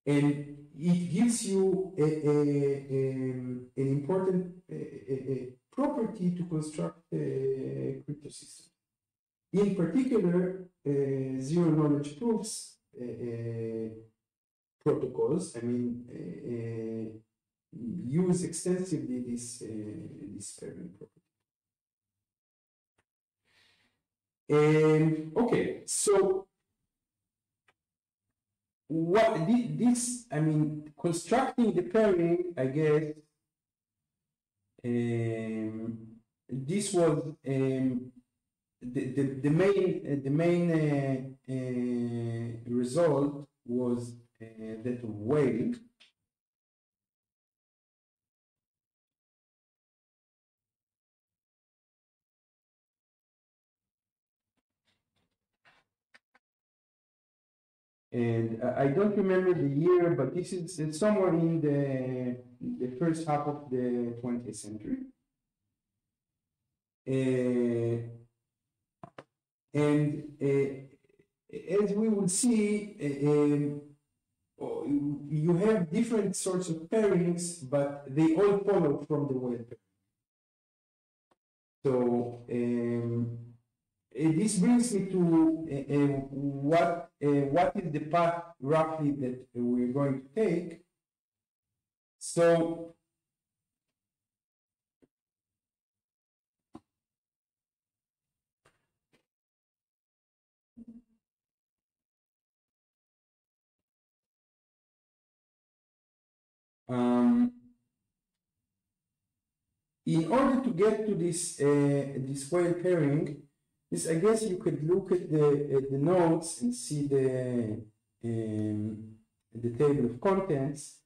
and it gives you an important property to construct a crypto system. In particular, zero knowledge proofs protocols, I mean, use extensively this pairing property. Okay, so what this, I mean, constructing the pairing, I guess, this was the main result was that of Whale. And I don't remember the year, but this is it's somewhere in the first half of the 20th century. And as we will see, you have different sorts of pairings, but they all follow from the Whale pairing. So this brings me to what is the path roughly that we're going to take. So in order to get to this this Whale pairing, I guess you could look at the notes and see the table of contents.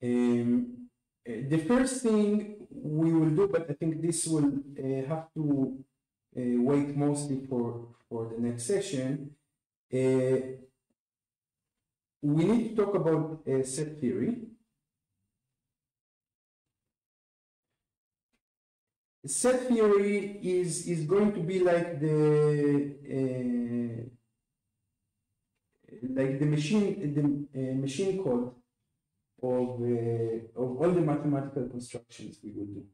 The first thing we will do, but I think this will have to wait mostly for the next session. We need to talk about set theory. Set theory is going to be like the machine code of all the mathematical constructions we will do.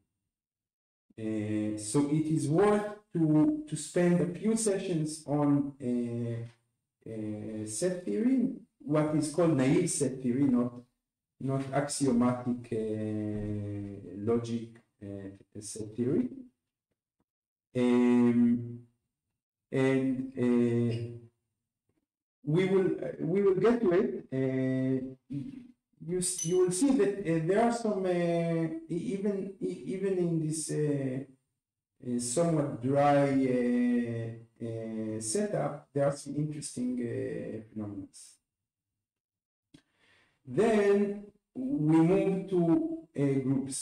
So it is worth to spend a few sessions on set theory, what is called naive set theory, not axiomatic logic set theory. And we will get to it. You will see that there are some even in this somewhat dry setup, there are some interesting phenomena. Then we move to groups.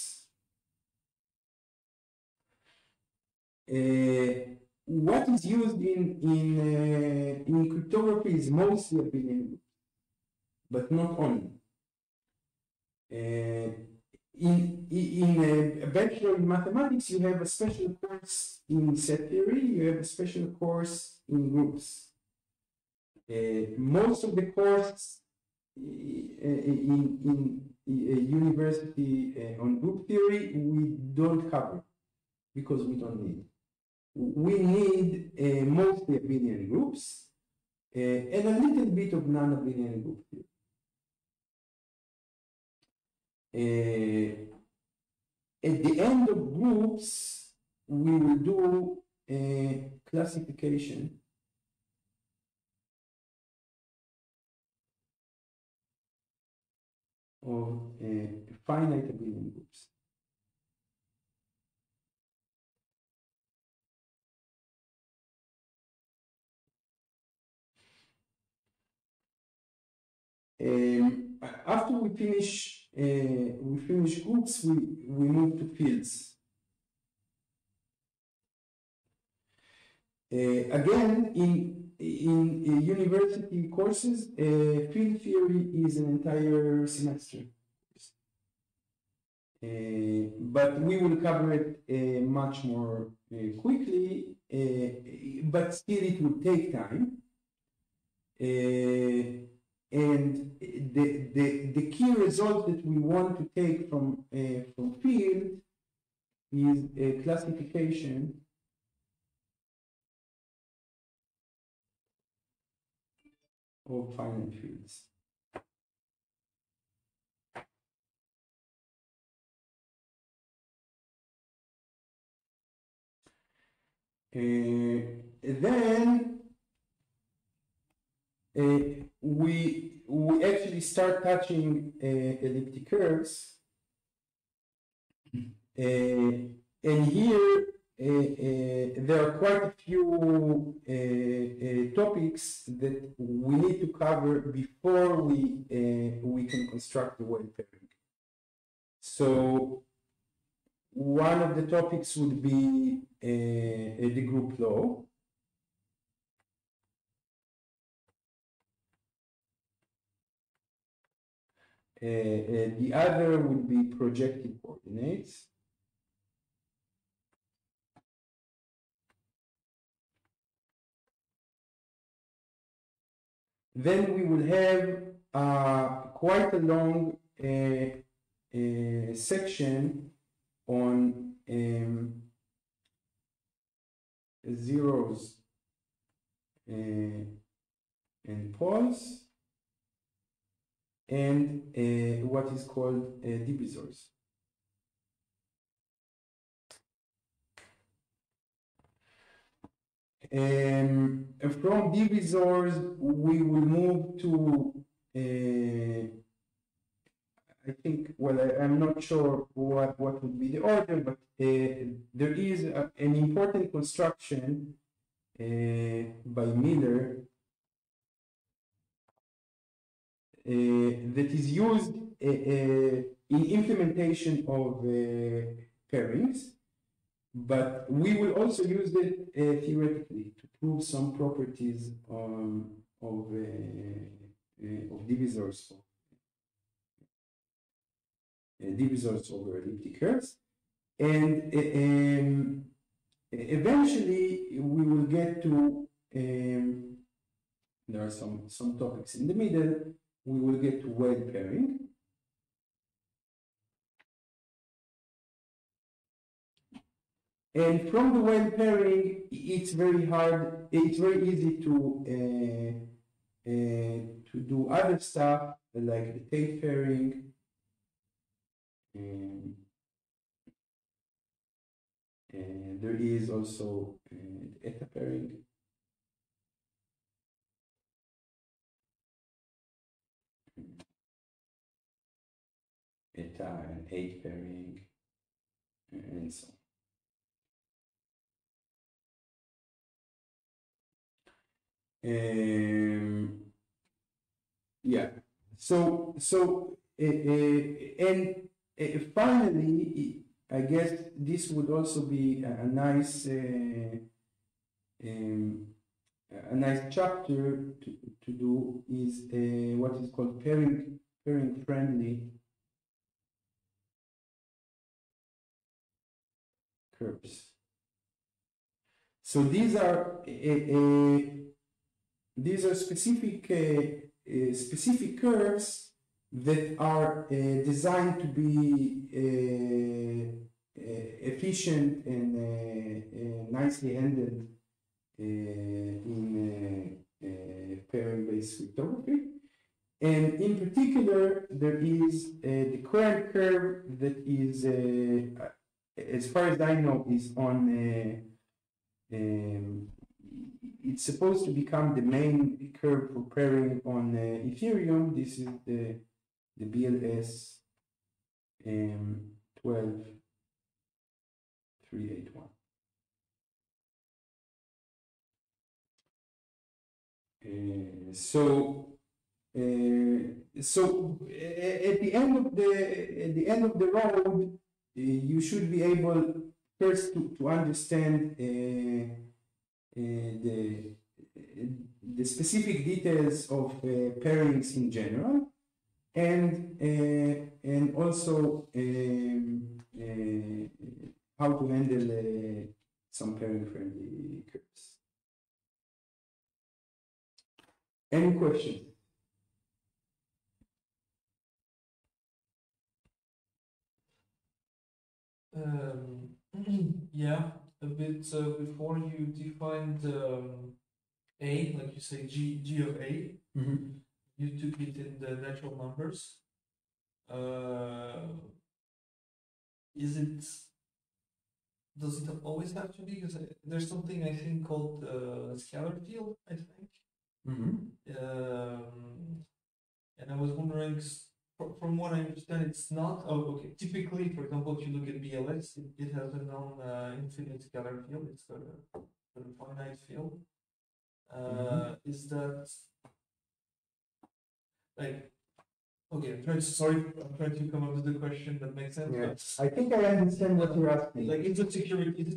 What is used in cryptography is mostly abelian groups, but not only. In a bachelor in mathematics, you have a special course in set theory, you have a special course in groups. Most of the course in university on group theory, we don't cover because we don't need. We need mostly abelian groups and a little bit of non-abelian group theory. At the end of groups, we will do a classification of finite abelian groups. After we finish groups, we move to fields. Again, in university courses, field theory is an entire semester. But we will cover it much more quickly, but still it will take time. And the key result that we want to take from field is a classification of finite fields. Then we actually start touching elliptic curves, and here there are quite a few topics that we need to cover before we can construct the well pairing. So one of the topics would be the group law. The other would be projective coordinates. Then we will have quite a long section on zeros and poles, and what is called divisors. And from divisors, we will move to, I think, well, I'm not sure what would be the order, but there is an important construction by Miller that is used in implementation of pairings, but we will also use it theoretically to prove some properties of divisors over elliptic curves, and eventually we will get to there are some topics in the middle. We will get to well pairing. And from the well pairing, it's very easy to do other stuff like the Tate pairing there is also eta pairing. Eta and 8 pairing, and so on. Yeah. So and finally, I guess this would also be a nice chapter to do is what is called pairing friendly curves. So these are specific curves that are designed to be efficient and nicely handled in pairing-based cryptography. And in particular, there is the current curve that is, as far as I know, is on. It's supposed to become the main curve for pairing on Ethereum. This is the BLS 12381. So at the end of the road, you should be able first to understand the specific details of pairings in general, and also how to handle some pairing friendly curves. Any questions? Yeah, a bit before you defined A, like you say G of A, you took it in the natural numbers. Does it always have to be? Because there's something I think called scalar field, I think. And I was wondering, from what I understand, it's not. Oh, okay. Typically, for example, if you look at BLS, it has a non-infinite scalar field. It's a finite field. Is that like? Okay, I'm trying to come up with a question that makes sense. Yeah, I think I understand what you're asking. Like, is it secure if it's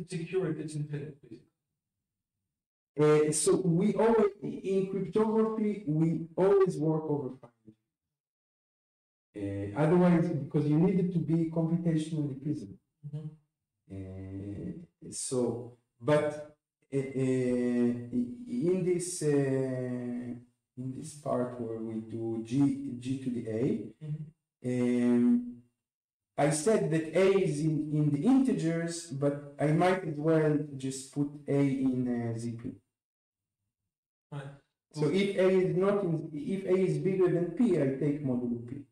infinite, basically? So we always, in cryptography, we always work over finite. Otherwise, because you need it to be computationally feasible. But in this part where we do G to the A, I said that A is in the integers, but I might as well just put A in ZP. Right. So if A is if A is bigger than P, I take modulo P.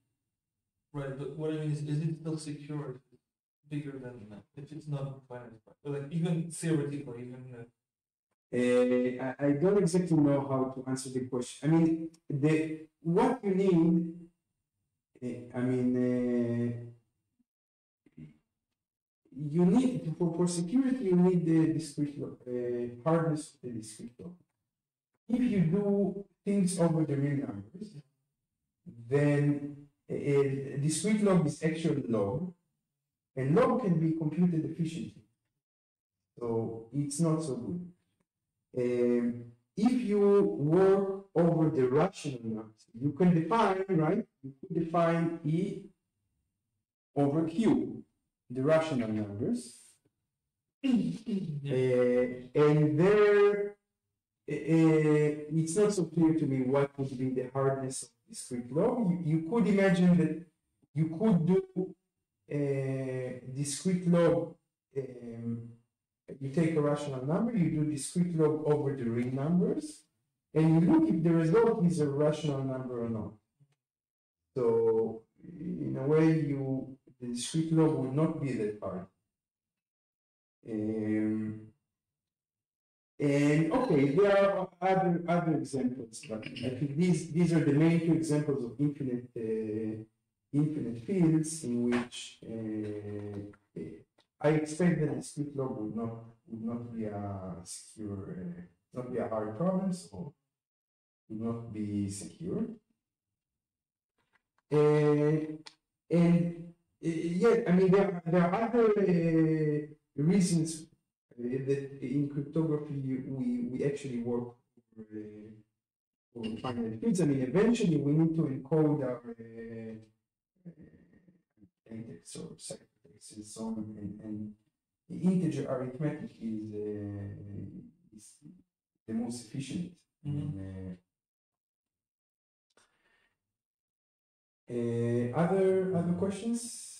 Right, but what I mean is it still secure if it's bigger than if it's not finite? Like even theoretically, even. I don't exactly know how to answer the question. I mean, what you need. You need for security. You need the discrete log, hardness of the discrete log. If you do things over the real numbers, then discrete log is actual log, and log can be computed efficiently. So it's not so good. If you work over the rational numbers, you can define, right? You could define E over Q, the rational numbers. And there, it's not so clear to me what would be the hardness of discrete log. You could imagine that you could do discrete log. You take a rational number, you do discrete log over the real numbers, and you look if the result is a rational number or not. So in a way, discrete log would not be that hard. And okay, there are other examples, but I think these are the main two examples of infinite fields in which I expect that the discrete log would not be a secure, not be a hard problem, so would not be secure. And yeah, I mean there are other reasons that in cryptography we actually work for finite fields. I mean, eventually we need to encode our index or ciphertext and so on, and integer arithmetic is the most efficient. Other questions?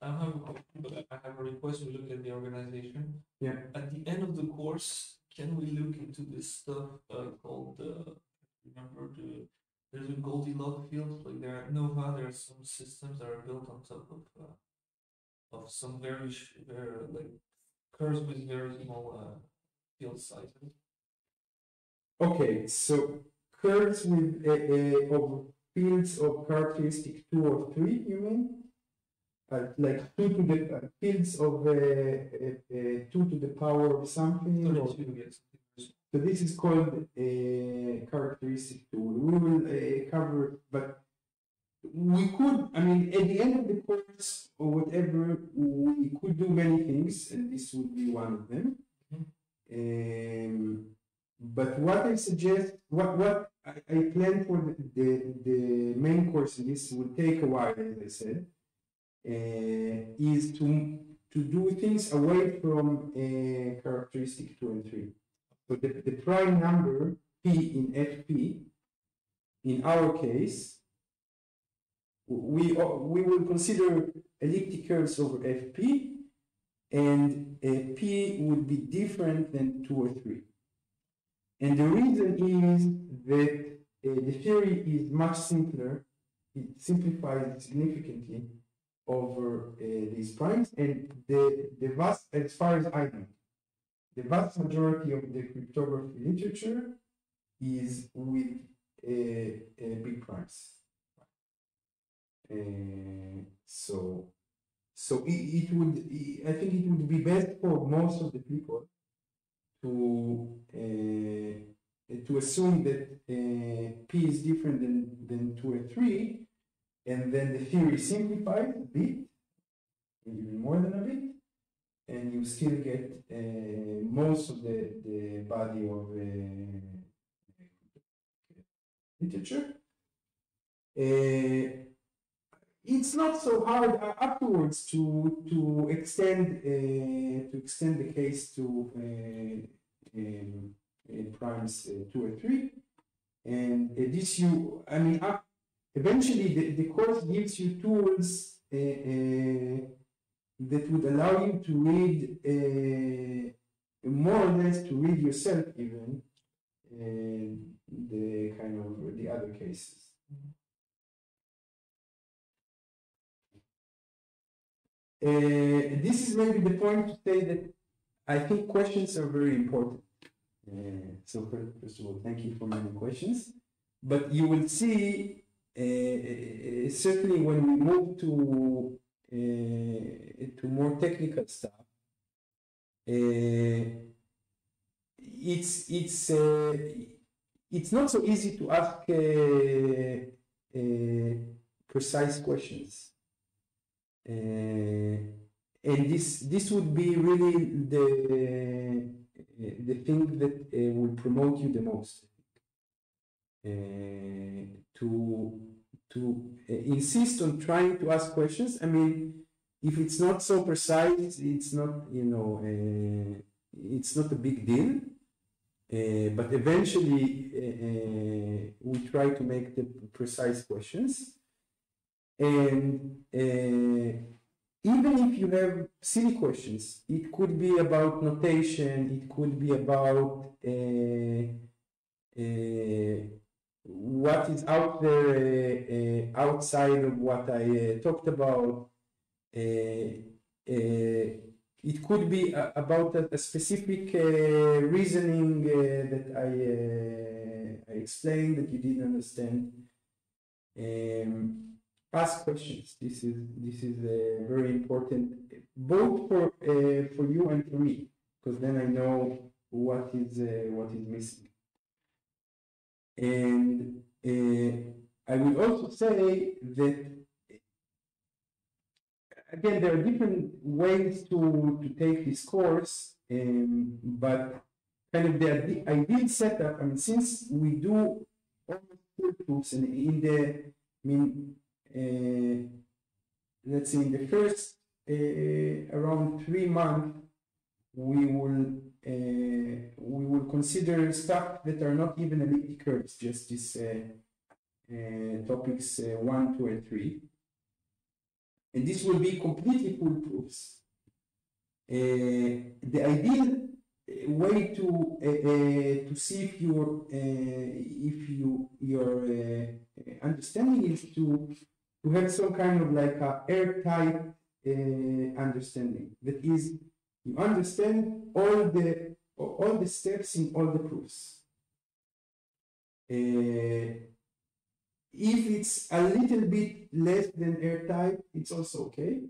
I have a request. We look at the organization. Yeah. At the end of the course, can we look into this stuff called there's a Goldilocks field. Like there are Nova. There are some systems that are built on top of some very like curves with very small field sizes. Okay, so curves with of fields of characteristic 2 or 3, you mean? Like 2 to the fields of 2 to the power of something? Or, so this is called characteristic 2. We will cover, but we could, I mean, at the end of the course or whatever, we could do many things, and this would be one of them. But what I suggest, what I plan for the main course, and this will take a while, as I said, is to do things away from characteristic 2 and 3. So the prime number p in fp, in our case, we will consider elliptic curves over fp, and p would be different than 2 or 3. And the reason is that the theory is much simpler. It simplifies significantly over these primes, and the vast, as far as I know, the vast majority of the cryptography literature is with big primes. So it would, I think it would be best for most of the people to assume that p is different than 2 and 3, and then the theory simplifies a bit, even more than a bit, and you still get most of the body of literature. It's not so hard afterwards to extend the case to primes 2 and 3, and this I mean eventually the course gives you tools that would allow you to read more or less to read yourself even the kind of the other cases. This is maybe the point to say that I think questions are very important. So first of all, thank you for many questions. But you will see, certainly when we move to more technical stuff, it's not so easy to ask precise questions. And this would be really the thing that will promote you the most. To insist on trying to ask questions. I mean, if it's not so precise, it's not, you know, it's not a big deal. But eventually, we try to make the precise questions. And even if you have silly questions, it could be about notation, it could be about what is out there outside of what I talked about. It could be about a specific reasoning that I explained that you didn't understand. Ask questions. This is very important, both for you and for me, because then I know what is missing. And I will also say that again, there are different ways to take this course, but kind of the ideal setup, I mean, since we do almost full proofs, and in the, I mean, let's say in the first around 3 months, we will consider stuff that are not even elliptic curves, just this topics 1, 2, and 3. And this will be completely full proofs. The ideal way to see if your understanding is to have some kind of like a airtight understanding. That is, you understand all the steps in all the proofs. If it's a little bit less than airtight, it's also okay.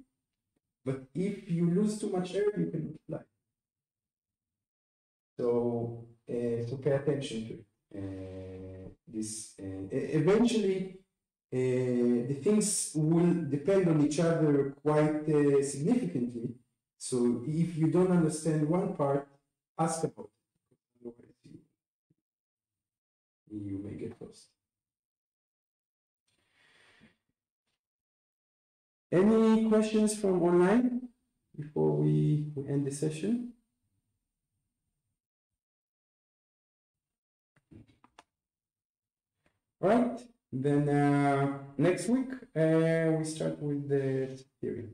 But if you lose too much air, you can apply. So pay attention to it. Eventually, the things will depend on each other quite significantly. So if you don't understand one part, ask about it. Otherwise, you may get lost. Any questions from online before we end the session? All right, then next week we start with the theory.